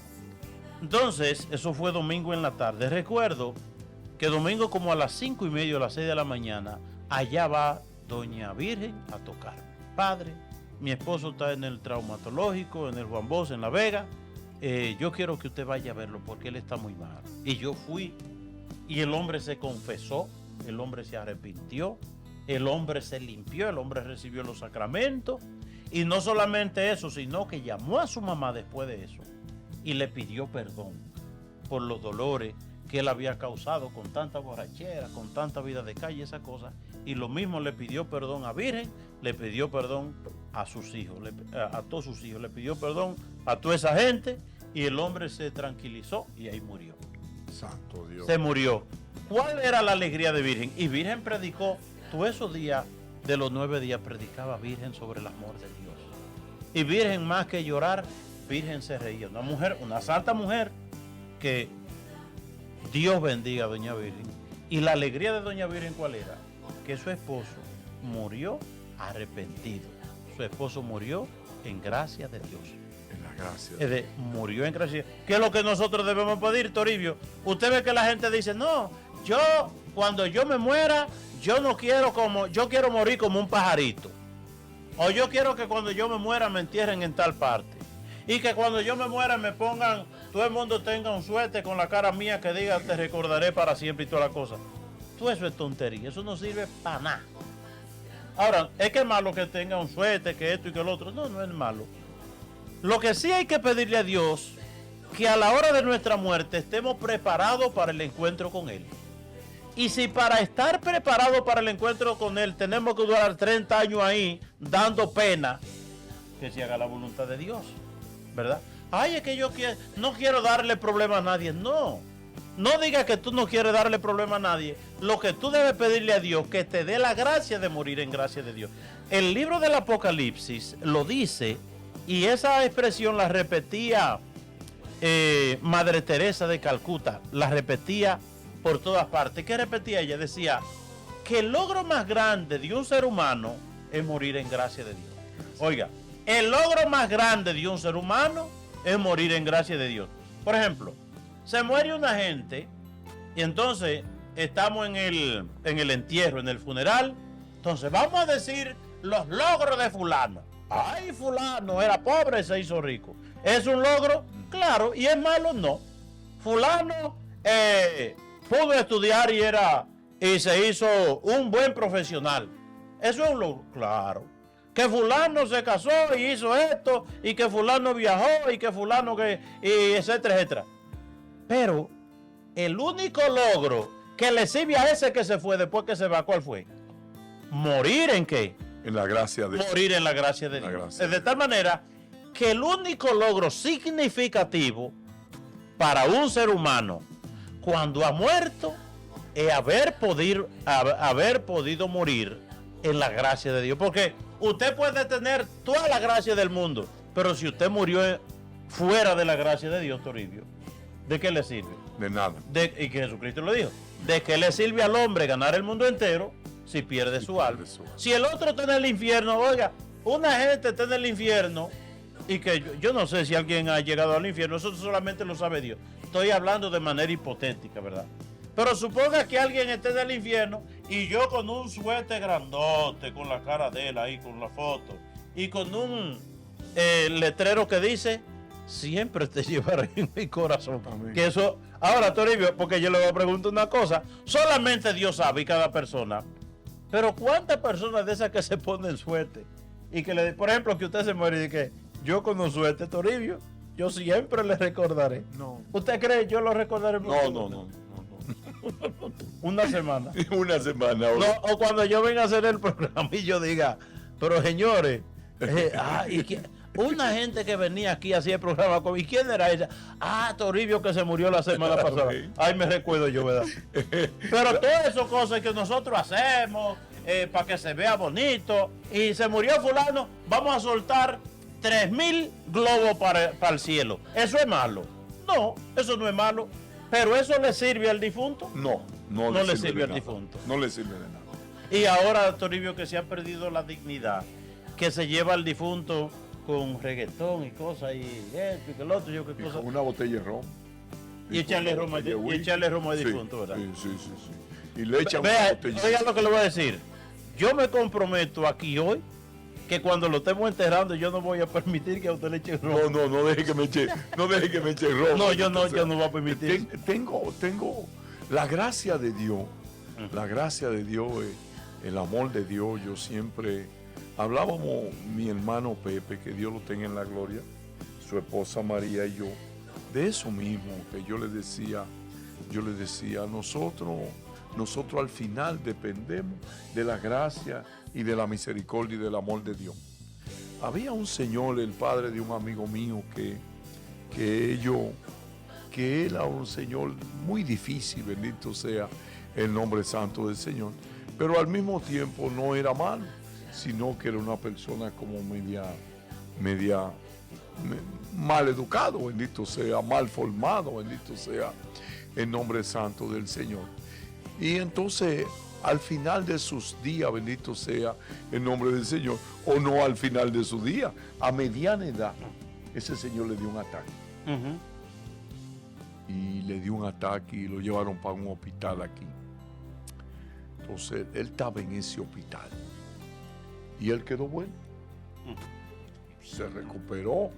[SPEAKER 1] Entonces, eso fue domingo en la tarde. Recuerdo que domingo como a las 5:30 o las 6 de la mañana, allá va doña Virgen a tocar. Padre, mi esposo está en el traumatológico, en el Juan Bosch, en La Vega. Yo quiero que usted vaya a verlo porque él está muy mal. Y yo fui y el hombre se confesó, el hombre se arrepintió, el hombre se limpió, el hombre recibió los sacramentos. Y no solamente eso, sino que llamó a su mamá después de eso y le pidió perdón por los dolores que él había causado con tanta borrachera, con tanta vida de calle, esa cosa. Y lo mismo le pidió perdón a Virgen, le pidió perdón a sus hijos, a todos sus hijos, le pidió perdón a toda esa gente y el hombre se tranquilizó y ahí murió.
[SPEAKER 2] Santo Dios.
[SPEAKER 1] Se murió. ¿Cuál era la alegría de Virgen? Y Virgen predicó, todos esos días, de los 9 días, predicaba Virgen sobre el amor de Dios. Y Virgen, más que llorar, Virgen se reía. Una mujer, una santa mujer, que Dios bendiga a doña Virgen. Y la alegría de doña Virgen, ¿cuál era? Que su esposo murió arrepentido. Su esposo murió en gracia de Dios.
[SPEAKER 2] En la gracia.
[SPEAKER 1] Murió en gracia. ¿Qué es lo que nosotros debemos pedir, Toribio? Usted ve que la gente dice, no, cuando yo me muera, yo quiero morir como un pajarito. O yo quiero que cuando yo me muera me entierren en tal parte. Y que cuando yo me muera me pongan, todo el mundo tenga un suéter con la cara mía que diga, te recordaré para siempre y toda la cosa. Todo eso es tontería, eso no sirve para nada. Ahora, es que es malo que tenga un suéter, que esto y que el otro. No es malo. Lo que sí hay que pedirle a Dios, que a la hora de nuestra muerte estemos preparados para el encuentro con Él. Y si para estar preparados para el encuentro con Él tenemos que durar 30 años ahí dando pena, que se haga la voluntad de Dios, ¿verdad? Ay, es que yo no quiero darle problema a nadie. No digas que tú no quieres darle problema a nadie. Lo que tú debes pedirle a Dios, que te dé la gracia de morir en gracia de Dios. El libro del Apocalipsis lo dice, y esa expresión la repetía Madre Teresa de Calcuta la repetía por todas partes. ¿Qué repetía ella? Decía que el logro más grande de un ser humano es morir en gracia de Dios. Oiga, el logro más grande de un ser humano es morir en gracia de Dios. Por ejemplo, se muere una gente y entonces estamos en el entierro, en el funeral. Entonces vamos a decir los logros de fulano. Ay, fulano era pobre y se hizo rico. ¿Es un logro? Claro. ¿Y es malo? No. Fulano pudo estudiar y se hizo un buen profesional. ¿Eso es un logro? Claro. Que fulano se casó y hizo esto, y que fulano viajó, y que fulano y etcétera, etcétera. Pero el único logro que le sirve a ese que se fue después que se va, ¿cuál fue? ¿Morir en qué?
[SPEAKER 2] En la gracia de Dios.
[SPEAKER 1] Morir en la gracia de Dios. De tal manera que el único logro significativo para un ser humano cuando ha muerto es haber podido morir en la gracia de Dios. Porque usted puede tener toda la gracia del mundo, pero si usted murió fuera de la gracia de Dios, Toribio, ¿de qué le sirve?
[SPEAKER 2] De nada.
[SPEAKER 1] Y que Jesucristo lo dijo. ¿De qué le sirve al hombre ganar el mundo entero si pierde su alma? Si el otro está en el infierno, oiga, una gente está en el infierno y que yo no sé si alguien ha llegado al infierno, eso solamente lo sabe Dios. Estoy hablando de manera hipotética, ¿verdad? Pero suponga que alguien esté en el infierno y yo con un suéter grandote, con la cara de él ahí, con la foto, y con un letrero que dice, siempre te llevaré en mi corazón. Amén. Que eso, ahora Toribio, porque yo le voy a preguntar una cosa, solamente Dios sabe y cada persona, pero ¿cuántas personas de esas que se ponen suéter? Y que por ejemplo, que usted se muere y dice que yo con un suéter, Toribio, yo siempre le recordaré. No. ¿Usted cree yo lo recordaré?
[SPEAKER 2] No.
[SPEAKER 1] Una semana.
[SPEAKER 2] Una semana.
[SPEAKER 1] No, o cuando yo venga a hacer el programa y yo diga, pero señores, una gente que venía aquí a hacer el programa, ¿y quién era ella? Toribio que se murió la semana pasada. Okay. Ay, me recuerdo yo, ¿verdad? Pero todas esas cosas que nosotros hacemos para que se vea bonito, y se murió fulano, vamos a soltar 3,000 globos para el cielo. ¿Eso es malo? No, eso no es malo. ¿Pero eso le sirve al difunto?
[SPEAKER 2] No le sirve al difunto. No le sirve de nada.
[SPEAKER 1] Y ahora, Toribio, que se ha perdido la dignidad, que se lleva al difunto con reggaetón y cosas, y esto y que lo otro, yo qué cosa.
[SPEAKER 2] Con una botella de ron.
[SPEAKER 1] Y echarle romo al difunto, ¿verdad?
[SPEAKER 2] Sí. Y le echan una botella.
[SPEAKER 1] Oiga lo que le voy a decir. Yo me comprometo aquí hoy que cuando lo estemos enterrando yo no voy a permitir que a usted le eche ron.
[SPEAKER 2] No deje que me eche ron.
[SPEAKER 1] No, yo no voy a permitir.
[SPEAKER 2] Tengo la gracia de Dios. La gracia de Dios, el amor de Dios. Yo siempre hablábamos, mi hermano Pepe, que Dios lo tenga en la gloria, su esposa María y yo, de eso mismo que yo le decía, nosotros al final dependemos de la gracia y de la misericordia y del amor de Dios. Había un señor, el padre de un amigo mío, que era un señor muy difícil, bendito sea el nombre santo del Señor, pero al mismo tiempo no era malo, sino que era una persona como media mal educado, bendito sea, mal formado, bendito sea el nombre santo del Señor. Y entonces, al final de sus días, bendito sea el nombre del Señor, o no al final de su día, a mediana edad, ese señor le dio un ataque. Y le dio un ataque y lo llevaron para un hospital aquí. Entonces, él estaba en ese hospital. Y él quedó bueno. Se recuperó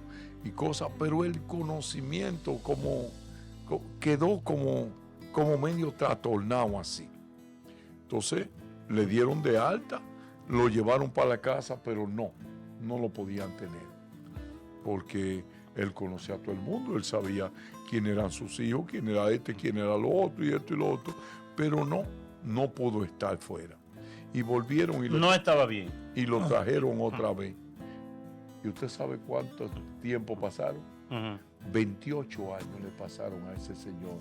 [SPEAKER 2] y cosas, pero el conocimiento quedó como medio trastornado así. Entonces le dieron de alta, lo llevaron para la casa, pero no lo podían tener, porque él conocía a todo el mundo, él sabía quién eran sus hijos, quién era quién era lo otro, y esto y lo otro, pero no pudo estar fuera. Y volvieron y
[SPEAKER 1] no estaba bien.
[SPEAKER 2] Y lo trajeron otra vez. ¿Y usted sabe cuánto tiempo pasaron? 28 años le pasaron a ese señor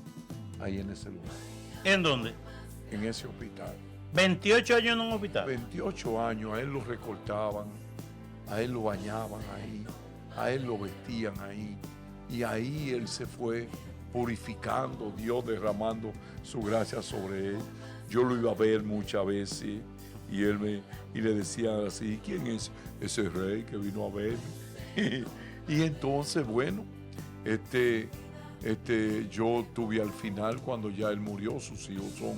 [SPEAKER 2] ahí en ese lugar.
[SPEAKER 1] ¿En dónde?
[SPEAKER 2] En ese hospital.
[SPEAKER 1] 28 años en un hospital.
[SPEAKER 2] 28 años, a él lo recortaban, a él lo bañaban ahí, a él lo vestían ahí, Y ahí él se fue purificando, Dios derramando su gracia sobre él. Yo lo iba a ver muchas veces y le decía así, ¿quién es ese rey que vino a verme? Y entonces, bueno, yo tuve al final, cuando ya él murió, sus hijos son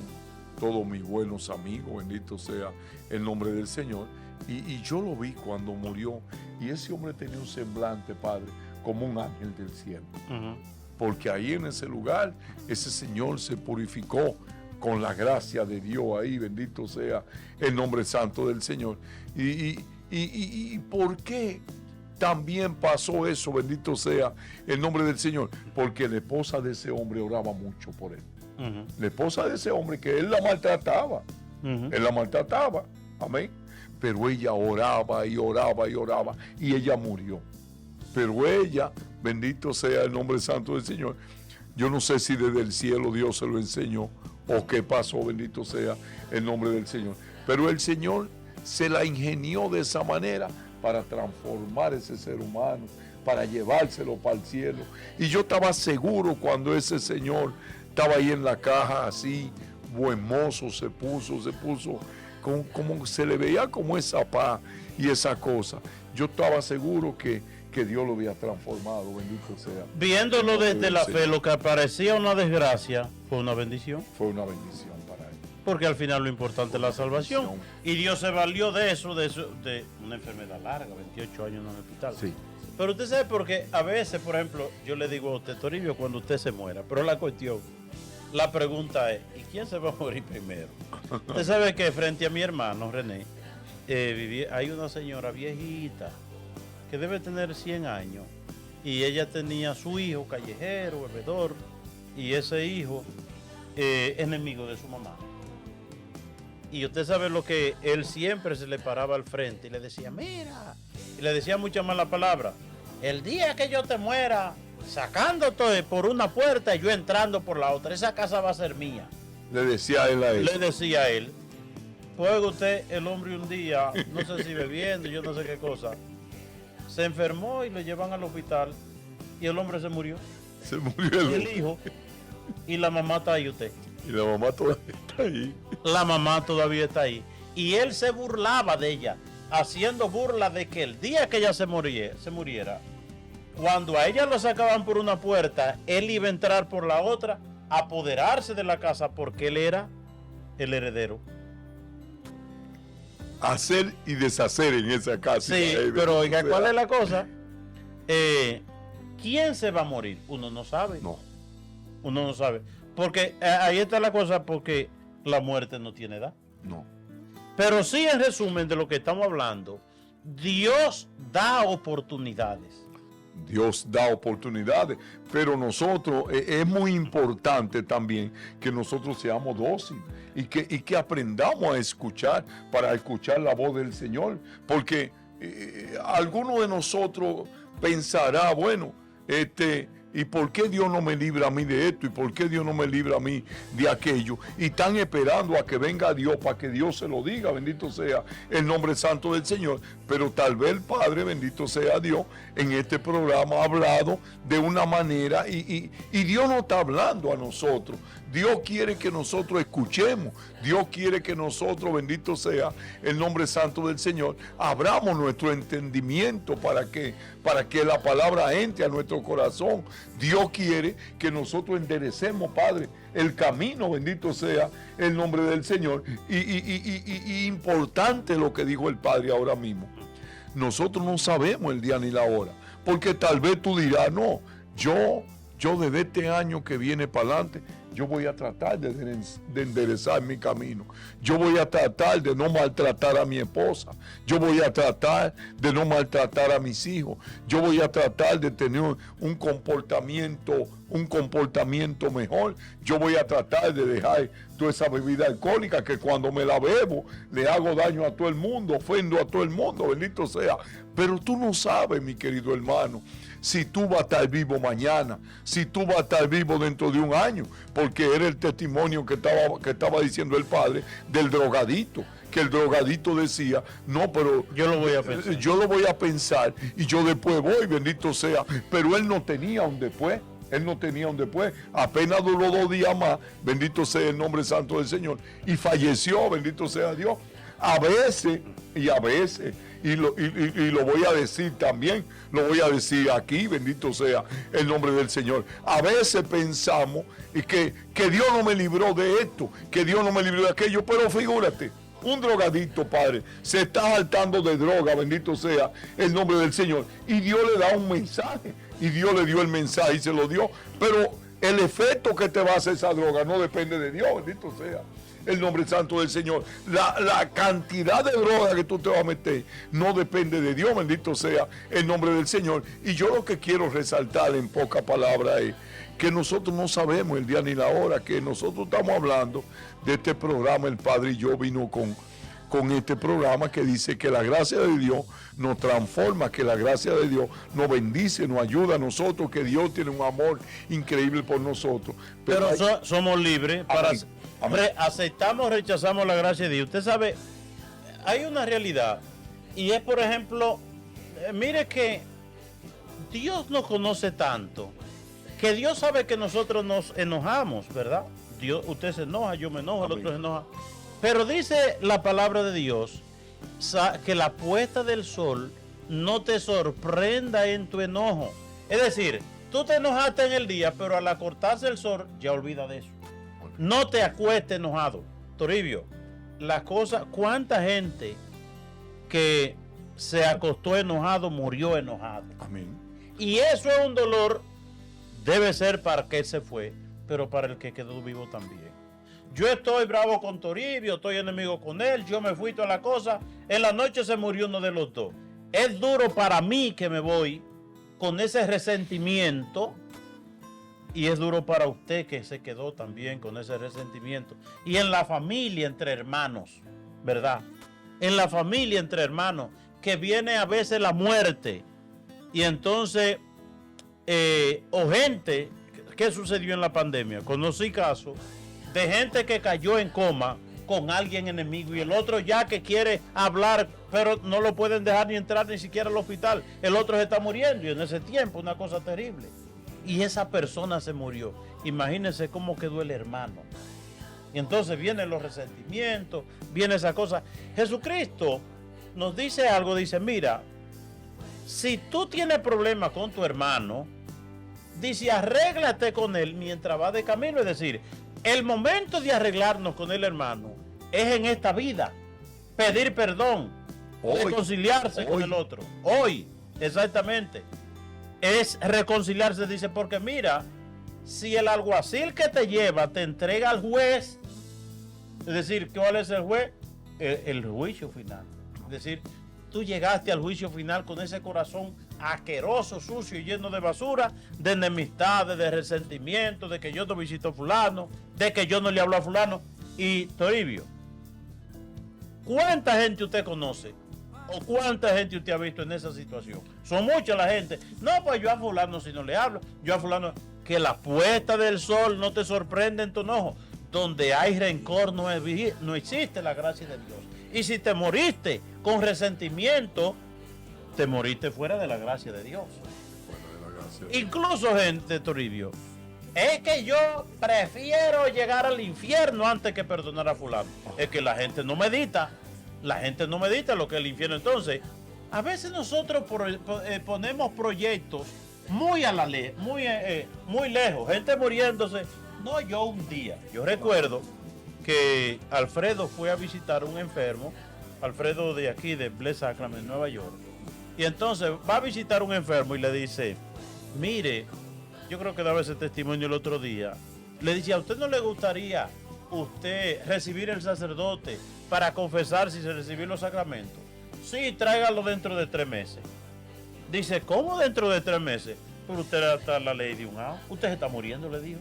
[SPEAKER 2] todos mis buenos amigos, bendito sea el nombre del Señor. Y yo lo vi cuando murió, y ese hombre tenía un semblante, Padre, como un ángel del cielo. Porque ahí en ese lugar, ese Señor se purificó con la gracia de Dios ahí, bendito sea el nombre santo del Señor. ¿Y por qué también pasó eso, bendito sea el nombre del Señor? Porque la esposa de ese hombre oraba mucho por él. La esposa de ese hombre, que él la maltrataba, él la maltrataba, amén. Pero ella oraba y oraba y oraba, y ella murió. Pero ella, bendito sea el nombre santo del Señor, yo no sé si desde el cielo Dios se lo enseñó o qué pasó, bendito sea el nombre del Señor. Pero el Señor se la ingenió de esa manera para transformar ese ser humano, para llevárselo para el cielo. Y yo estaba seguro cuando ese Señor estaba ahí en la caja así, buen mozo, se puso, como se le veía como esa paz y esa cosa. Yo estaba seguro que Dios lo había transformado, bendito sea.
[SPEAKER 1] Viéndolo desde la fe, lo que parecía una desgracia fue una bendición.
[SPEAKER 2] Fue una bendición para él.
[SPEAKER 1] Porque al final lo importante es la salvación. Y Dios se valió de una enfermedad larga, 28 años en el hospital.
[SPEAKER 2] Sí.
[SPEAKER 1] Pero usted sabe porque a veces, por ejemplo, yo le digo a usted, Toribio, cuando usted se muera, pero la pregunta es, ¿y quién se va a morir primero? Usted sabe que frente a mi hermano, René, hay una señora viejita que debe tener 100 años y ella tenía su hijo callejero, bebedor, y ese hijo enemigo de su mamá. Y usted sabe lo que él siempre se le paraba al frente y le decía, mira, y le decía muchas malas palabras. El día que yo te muera, sacándote por una puerta y yo entrando por la otra, esa casa va a ser mía.
[SPEAKER 2] Le decía él a él.
[SPEAKER 1] Le decía a él. Pues usted, el hombre un día, no sé si bebiendo, yo no sé qué cosa, se enfermó y lo llevan al hospital y el hombre se murió.
[SPEAKER 2] Se murió
[SPEAKER 1] el hijo. Y la mamá está ahí, usted.
[SPEAKER 2] Y la mamá todavía está ahí.
[SPEAKER 1] La mamá todavía está ahí. Y él se burlaba de ella, haciendo burla de que el día que ella se muriera, cuando a ella lo sacaban por una puerta, él iba a entrar por la otra, apoderarse de la casa porque él era el heredero.
[SPEAKER 2] Hacer y deshacer en esa casa.
[SPEAKER 1] Sí, pero oiga, ¿cuál es la cosa? ¿Quién se va a morir? Uno no sabe.
[SPEAKER 2] No.
[SPEAKER 1] Uno no sabe. Porque ahí está la cosa, porque la muerte no tiene edad.
[SPEAKER 2] No.
[SPEAKER 1] Pero sí, en resumen de lo que estamos hablando, Dios da oportunidades.
[SPEAKER 2] Dios da oportunidades, pero nosotros, es muy importante también que nosotros seamos dóciles y que aprendamos a escuchar, para escuchar la voz del Señor, porque alguno de nosotros pensará, bueno, ¿y por qué Dios no me libra a mí de esto? ¿Y por qué Dios no me libra a mí de aquello? Y están esperando a que venga Dios para que Dios se lo diga, bendito sea el nombre santo del Señor. Pero tal vez el Padre, bendito sea Dios, en este programa ha hablado de una manera y Dios no está hablando a nosotros. Dios quiere que nosotros escuchemos. Dios quiere que nosotros, bendito sea el nombre santo del Señor, abramos nuestro entendimiento para que la palabra entre a nuestro corazón. Dios quiere que nosotros enderecemos, Padre, el camino, bendito sea el nombre del Señor. Y importante lo que dijo el Padre ahora mismo. Nosotros no sabemos el día ni la hora, porque tal vez tú dirás, no, yo desde este año que viene para adelante, yo voy a tratar de enderezar mi camino. Yo voy a tratar de no maltratar a mi esposa. Yo voy a tratar de no maltratar a mis hijos. Yo voy a tratar de tener un comportamiento un comportamiento mejor. Yo voy a tratar de dejar toda esa bebida alcohólica que cuando me la bebo le hago daño a todo el mundo, ofendo a todo el mundo, bendito sea. Pero tú no sabes, mi querido hermano, si tú vas a estar vivo mañana, si tú vas a estar vivo dentro de un año, porque era el testimonio que estaba diciendo el padre del drogadito, que el drogadito decía, no, pero
[SPEAKER 1] yo lo voy a pensar.
[SPEAKER 2] Yo lo voy a pensar y yo después voy, bendito sea. Pero él no tenía un después. Él no tenía un después. Apenas duró 2 días más, bendito sea el nombre santo del Señor. Y falleció, bendito sea Dios. A veces, y lo voy a decir también, lo voy a decir aquí, bendito sea el nombre del Señor. A veces pensamos que Dios no me libró de esto, que Dios no me libró de aquello, pero figúrate. Un drogadito, padre, se está saltando de droga, bendito sea el nombre del Señor. Y Dios le da un mensaje, y Dios le dio el mensaje y se lo dio. Pero el efecto que te va a hacer esa droga no depende de Dios, bendito sea el nombre santo del Señor. La cantidad de droga que tú te vas a meter no depende de Dios, bendito sea el nombre del Señor. Y yo lo que quiero resaltar en pocas palabras es que nosotros no sabemos el día ni la hora, que nosotros estamos hablando de este programa. El Padre y yo vino con este programa que dice que la gracia de Dios nos transforma, que la gracia de Dios nos bendice, nos ayuda a nosotros, que Dios tiene un amor increíble por nosotros.
[SPEAKER 1] Pero somos libres para... Aceptamos, rechazamos la gracia de Dios. Usted sabe, hay una realidad, y es, por ejemplo, mire que Dios nos conoce tanto, que Dios sabe que nosotros nos enojamos, ¿verdad? Dios, usted se enoja, yo me enojo, el otro se enoja. Pero dice la palabra de Dios que la puesta del sol no te sorprenda en tu enojo. Es decir, tú te enojaste en el día, pero al acortarse el sol, ya olvida de eso. No te acuestes enojado. Toribio, la cosa, ¿cuánta gente que se acostó enojado murió enojado?
[SPEAKER 2] Amén.
[SPEAKER 1] Y eso es un dolor, debe ser para que se fue, pero para el que quedó vivo también. Yo estoy bravo con Toribio, estoy enemigo con él, yo me fui toda la cosa, en la noche se murió uno de los dos. Es duro para mí que me voy con ese resentimiento, y es duro para usted que se quedó también con ese resentimiento. Y en la familia entre hermanos, ¿verdad? En la familia entre hermanos, que viene a veces la muerte. Y entonces, o gente, ¿qué sucedió en la pandemia? Conocí casos de gente que cayó en coma con alguien enemigo y el otro ya que quiere hablar, pero no lo pueden dejar ni entrar ni siquiera al hospital. El otro se está muriendo y en ese tiempo una cosa terrible. Y esa persona se murió. Imagínense cómo quedó el hermano. Y entonces vienen los resentimientos, viene esa cosa. Jesucristo nos dice algo, dice, mira, si tú tienes problemas con tu hermano, dice, arréglate con él mientras va de camino. Es decir, el momento de arreglarnos con el hermano es en esta vida. Pedir perdón, reconciliarse con el otro. Hoy, exactamente. Es reconciliarse, dice, porque mira, si el alguacil que te lleva te entrega al juez, es decir, ¿cuál es el juez? El juicio final. Es decir, tú llegaste al juicio final con ese corazón asqueroso, sucio y lleno de basura, de enemistades, de resentimiento, de que yo no visito a fulano, de que yo no le hablo a fulano. Y Toribio, ¿cuánta gente usted conoce? ¿O cuánta gente usted ha visto en esa situación? Son mucha la gente. No, pues yo a fulano si no le hablo, yo a fulano... Que la puesta del sol no te sorprende en tu enojo. Donde hay rencor no existe la gracia de Dios. Y si te moriste con resentimiento, te moriste fuera de la gracia de Dios. Incluso gente, Toribio, es que yo prefiero llegar al infierno antes que perdonar a fulano. Es que la gente no medita. La gente no medita lo que es el infierno. Entonces, a veces nosotros ponemos proyectos muy a la ley, muy lejos, gente muriéndose. No, yo un día, yo recuerdo que Alfredo fue a visitar a un enfermo, Alfredo de aquí, de Bless Sacrament, Nueva York. Y entonces va a visitar a un enfermo y le dice, mire, yo creo que daba ese testimonio el otro día, le dice, ¿a usted no le gustaría usted recibir el sacerdote para confesar si se recibió los sacramentos? Sí, tráigalo dentro de 3 meses. Dice, ¿cómo dentro de 3 meses? pero usted está la ley de un lado. Usted se está muriendo, le dijo.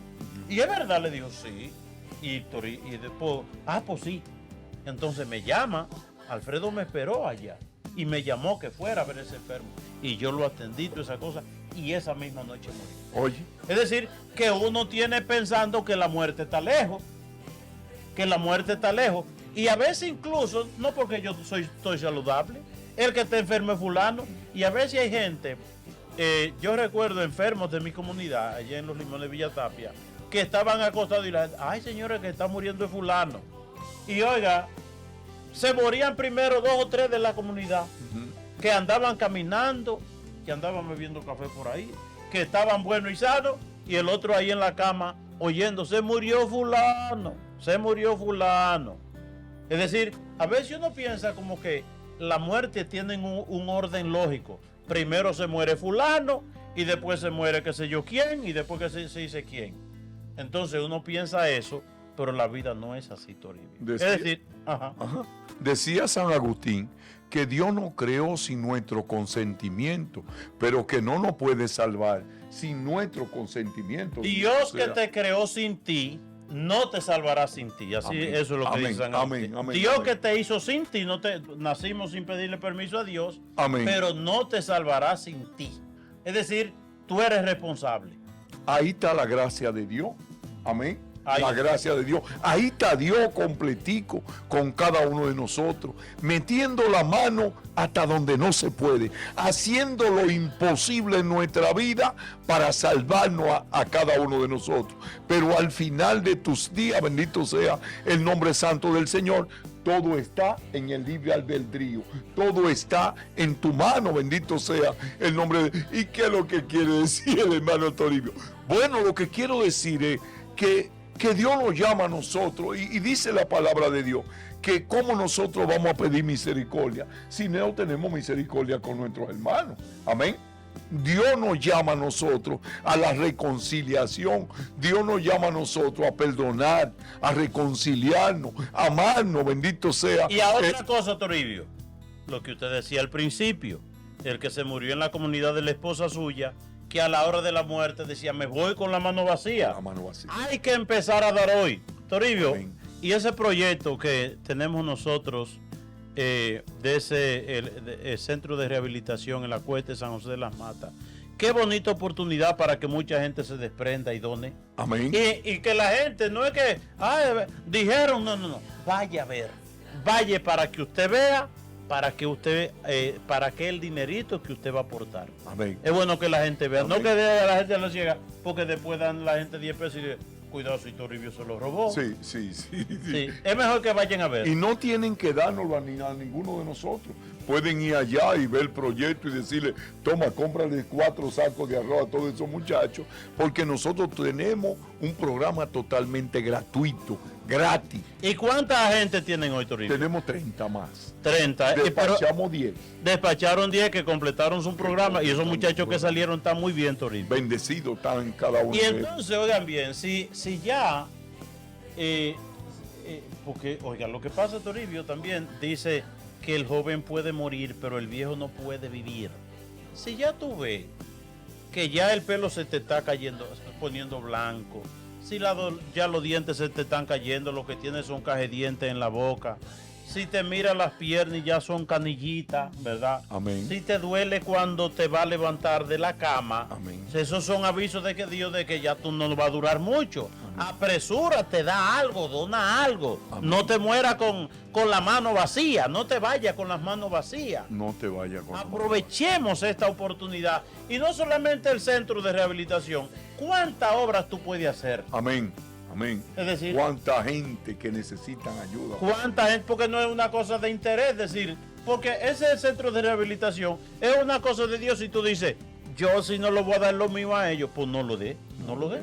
[SPEAKER 1] Y es verdad, le dijo, sí. Y después, pues sí. Entonces me llama, Alfredo me esperó allá y me llamó que fuera a ver ese enfermo. Y yo lo atendí, toda esa cosa, y esa misma noche morí.
[SPEAKER 2] Oye,
[SPEAKER 1] Es decir, que uno tiene pensando que la muerte está lejos, que la muerte está lejos. Y a veces incluso, no porque yo estoy saludable, el que está enfermo es fulano. Y a veces hay gente, yo recuerdo enfermos de mi comunidad, allá en Los Limones, Villa Tapia, que estaban acostados y la gente, ay señores, que está muriendo de fulano. Y oiga, se morían primero 2 o 3 de la comunidad, que andaban caminando, que andaban bebiendo café por ahí, que estaban buenos y sanos, y el otro ahí en la cama oyendo, se murió fulano, se murió fulano. Es decir, a veces uno piensa como que la muerte tiene un orden lógico. Primero se muere fulano, y después se muere qué sé yo quién, y después que se dice quién. Entonces uno piensa eso, pero la vida no es así, Toribio. Es decir,
[SPEAKER 2] decía San Agustín que Dios nos creó sin nuestro consentimiento, pero que no nos puede salvar sin nuestro consentimiento.
[SPEAKER 1] Dios que te creó sin ti, no te salvará sin ti. Así,
[SPEAKER 2] amén,
[SPEAKER 1] eso es lo que
[SPEAKER 2] amén,
[SPEAKER 1] dice San Agustín.
[SPEAKER 2] amén,
[SPEAKER 1] Dios
[SPEAKER 2] amén,
[SPEAKER 1] que te hizo sin ti, nacimos sin pedirle permiso a Dios,
[SPEAKER 2] amén,
[SPEAKER 1] pero no te salvará sin ti. Es decir, tú eres responsable.
[SPEAKER 2] Ahí está la gracia de Dios. Amén.
[SPEAKER 1] Ahí.
[SPEAKER 2] La gracia de Dios. Ahí está Dios completico con cada uno de nosotros, metiendo la mano hasta donde no se puede, haciendo lo imposible en nuestra vida para salvarnos a cada uno de nosotros. Pero al final de tus días, bendito sea el nombre santo del Señor, todo está en el libre albedrío, todo está en tu mano, bendito sea el nombre de... ¿Y qué es lo que quiere decir el hermano Toribio? Bueno, lo que quiero decir es que Dios nos llama a nosotros y dice la palabra de Dios que cómo nosotros vamos a pedir misericordia si no tenemos misericordia con nuestros hermanos. Amén. Dios nos llama a nosotros a la reconciliación. Dios nos llama a nosotros a perdonar, a reconciliarnos, a amarnos, bendito sea.
[SPEAKER 1] Y a otra cosa, Toribio, lo que usted decía al principio, el que se murió en la comunidad de la esposa suya, que a la hora de la muerte decía, me voy con la mano vacía.
[SPEAKER 2] La mano vacía.
[SPEAKER 1] Hay que empezar a dar hoy. Toribio,
[SPEAKER 2] amén,
[SPEAKER 1] y ese proyecto que tenemos nosotros de ese el centro de rehabilitación en la Cuesta de San José de las Matas, qué bonita oportunidad para que mucha gente se desprenda y done.
[SPEAKER 2] amén.
[SPEAKER 1] Y que la gente, no es que, dijeron, no, vaya a ver, vaya para que usted vea, para que el dinerito que usted va a aportar.
[SPEAKER 2] Amén.
[SPEAKER 1] Es bueno que la gente vea,
[SPEAKER 2] amén,
[SPEAKER 1] no que a la gente no ciega, porque después dan la gente 10 pesos y dice, cuidado si Toribio se lo robó.
[SPEAKER 2] Sí.
[SPEAKER 1] Sí, es mejor que vayan a ver.
[SPEAKER 2] Y no tienen que dárnoslo a ninguno de nosotros. Pueden ir allá y ver el proyecto y decirle, toma, cómprale 4 sacos de arroz a todos esos muchachos, porque nosotros tenemos un programa totalmente gratuito, gratis.
[SPEAKER 1] ¿Y cuánta gente tienen hoy, Toribio?
[SPEAKER 2] Tenemos 30 más.
[SPEAKER 1] 30.
[SPEAKER 2] Despachamos 10.
[SPEAKER 1] Despacharon 10 que completaron su programa y esos muchachos que salieron están muy bien, Toribio.
[SPEAKER 2] Bendecidos están cada uno
[SPEAKER 1] Y
[SPEAKER 2] de ellos.
[SPEAKER 1] entonces, oigan bien, si ya, porque, oigan, lo que pasa, Toribio, también dice que el joven puede morir, pero el viejo no puede vivir. Si ya tú ves que ya el pelo se te está cayendo, poniendo blanco, si ya los dientes se te están cayendo, lo que tienes son cajedientes en la boca, si te miras las piernas y ya son canillitas, ¿verdad?
[SPEAKER 2] Amén.
[SPEAKER 1] Si te duele cuando te va a levantar de la cama,
[SPEAKER 2] amén,
[SPEAKER 1] esos son avisos de que Dios, de que ya tú no va a durar mucho. Amén. Apresúrate, da algo, dona algo. Amén. No te mueras con la mano vacía, no te vayas con las manos vacías.
[SPEAKER 2] No te vayas con
[SPEAKER 1] Aprovechemos esta oportunidad. Y no solamente el centro de rehabilitación, ¿cuántas obras tú puedes hacer?
[SPEAKER 2] Amén. Amén.
[SPEAKER 1] Es decir,
[SPEAKER 2] cuánta gente que necesitan ayuda.
[SPEAKER 1] Cuánta gente, porque no es una cosa de interés, decir, porque ese centro de rehabilitación es una cosa de Dios y tú dices, yo si no lo voy a dar lo mío a ellos, pues no lo dé, no lo dé.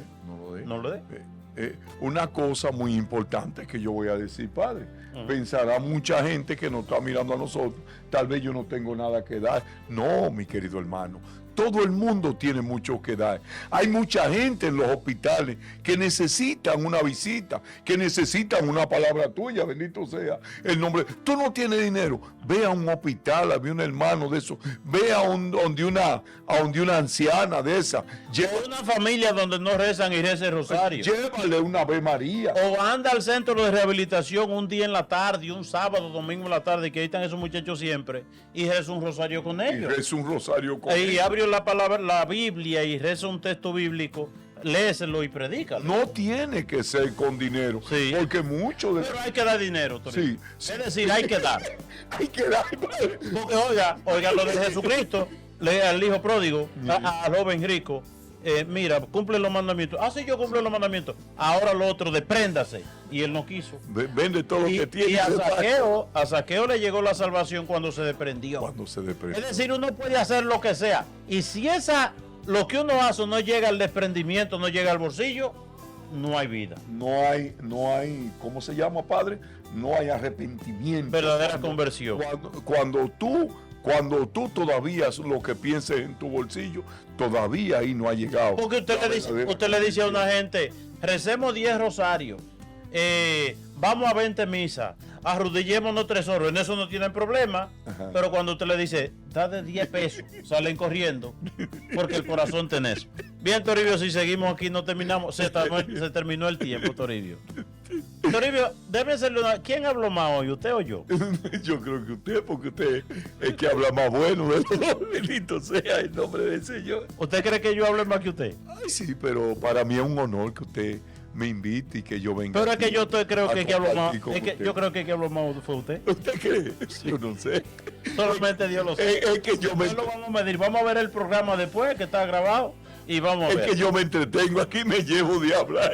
[SPEAKER 2] Una cosa muy importante que yo voy a decir, padre, pensará mucha gente que nos está mirando a nosotros, tal vez yo no tengo nada que dar. No, mi querido hermano, todo el mundo tiene mucho que dar. Hay mucha gente en los hospitales que necesitan una visita, que necesitan una palabra tuya, bendito sea el nombre. Tú no tienes dinero, ve a un hospital, a un hermano de eso, ve a donde una anciana de esa.
[SPEAKER 1] Una familia donde no rezan y reza el rosario.
[SPEAKER 2] Llévale una Ave María.
[SPEAKER 1] O anda al centro de rehabilitación un día en la tarde, un sábado, domingo en la tarde, que ahí están esos muchachos siempre, y reza un rosario con ellos.
[SPEAKER 2] Y reza un rosario con ellos.
[SPEAKER 1] Y abrió la palabra, la Biblia, y reza un texto bíblico, léeselo y predícalo.
[SPEAKER 2] No tiene que ser con dinero,
[SPEAKER 1] sí,
[SPEAKER 2] porque mucho de...
[SPEAKER 1] Pero hay que dar dinero,
[SPEAKER 2] sí, sí.
[SPEAKER 1] Es decir, hay que dar.
[SPEAKER 2] Hay que dar.
[SPEAKER 1] Porque oiga lo de Jesucristo, al hijo pródigo, al joven rico, mira, cumple los mandamientos. Ah, sí, yo cumplo los mandamientos. Ahora lo otro, despréndase. Y él no quiso.
[SPEAKER 2] Vende todo lo que tiene.
[SPEAKER 1] Y a Zaqueo le llegó la salvación cuando se desprendió.
[SPEAKER 2] Cuando se desprendió.
[SPEAKER 1] Es decir, uno puede hacer lo que sea. Y si lo que uno hace no llega al desprendimiento, no llega al bolsillo, no hay vida.
[SPEAKER 2] No hay, ¿cómo se llama, padre? No hay arrepentimiento.
[SPEAKER 1] Verdadera conversión.
[SPEAKER 2] Cuando tú todavía lo que pienses en tu bolsillo, todavía ahí no ha llegado.
[SPEAKER 1] Porque usted le dice a una gente, recemos 10 rosarios, vamos a 20 misas, arrodillémonos 3 horas, en eso no tienen problema. Ajá. Pero cuando usted le dice, da de 10 pesos, salen corriendo, porque el corazón tenés. Bien, Toribio, si seguimos aquí no terminamos, se terminó el tiempo, Toribio. Toribio, debe hacerle una... ¿Quién habló más hoy, usted o yo?
[SPEAKER 2] Yo creo que usted, porque usted es que habla más bueno. Bendito sea el nombre del Señor.
[SPEAKER 1] ¿Usted cree que yo hable más que usted?
[SPEAKER 2] Ay, sí, pero para mí es un honor que usted me invite y que yo venga.
[SPEAKER 1] Pero es que yo creo que hablo más. Yo creo que habló más fue usted.
[SPEAKER 2] ¿Usted cree? Yo no sé.
[SPEAKER 1] Solamente Dios lo sabe.
[SPEAKER 2] Es que yo me...
[SPEAKER 1] lo vamos a medir. Vamos a ver el programa después que está grabado y vamos a ver.
[SPEAKER 2] Es que yo me entretengo aquí, me llevo de hablar.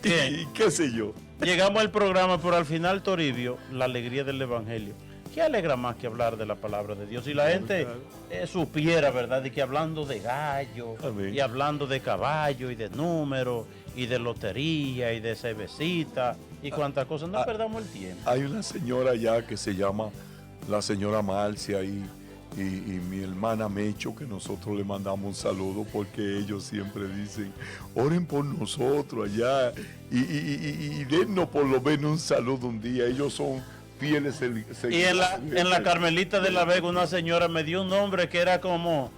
[SPEAKER 2] Y qué sé yo.
[SPEAKER 1] Llegamos al programa, pero al final, Toribio, la alegría del Evangelio. ¿Qué alegra más que hablar de la palabra de Dios? Si la gente supiera, ¿verdad? De que hablando de gallo, amén, y hablando de caballo y de números y de lotería y de cervecita y cuantas cosas, no perdamos el tiempo.
[SPEAKER 2] Hay una señora allá que se llama la señora Marcia y mi hermana Mecho, que nosotros le mandamos un saludo porque ellos siempre dicen, oren por nosotros allá y dennos por lo menos un saludo un día. Ellos son fieles seguidores.
[SPEAKER 1] Y en la Carmelita de la Vega una señora me dio un nombre que era como,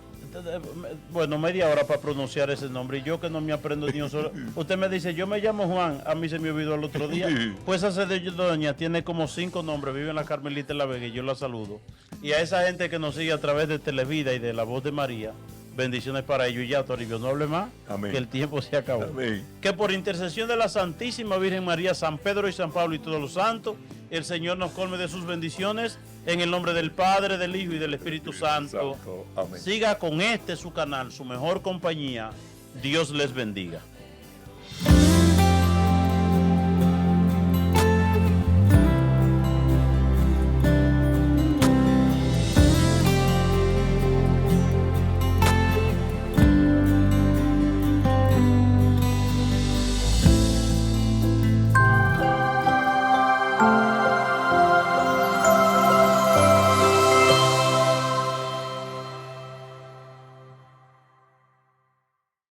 [SPEAKER 1] bueno, media hora para pronunciar ese nombre y yo que no me aprendo ni un solo. Usted me dice, yo me llamo Juan, a mí se me olvidó el otro día. Pues esa doña tiene como 5 nombres, vive en la Carmelita de la Vega y yo la saludo. Y a esa gente que nos sigue a través de Televida y de La Voz de María, bendiciones para ellos. Y ya, Toribio, no hable más, amén, que el tiempo se acabó.
[SPEAKER 2] Amén.
[SPEAKER 1] Que por intercesión de la Santísima Virgen María, San Pedro y San Pablo y todos los santos, el Señor nos colme de sus bendiciones, en el nombre del Padre, del Hijo y del Espíritu Santo.
[SPEAKER 2] Amén.
[SPEAKER 1] Siga con su canal, su mejor compañía. Dios les bendiga.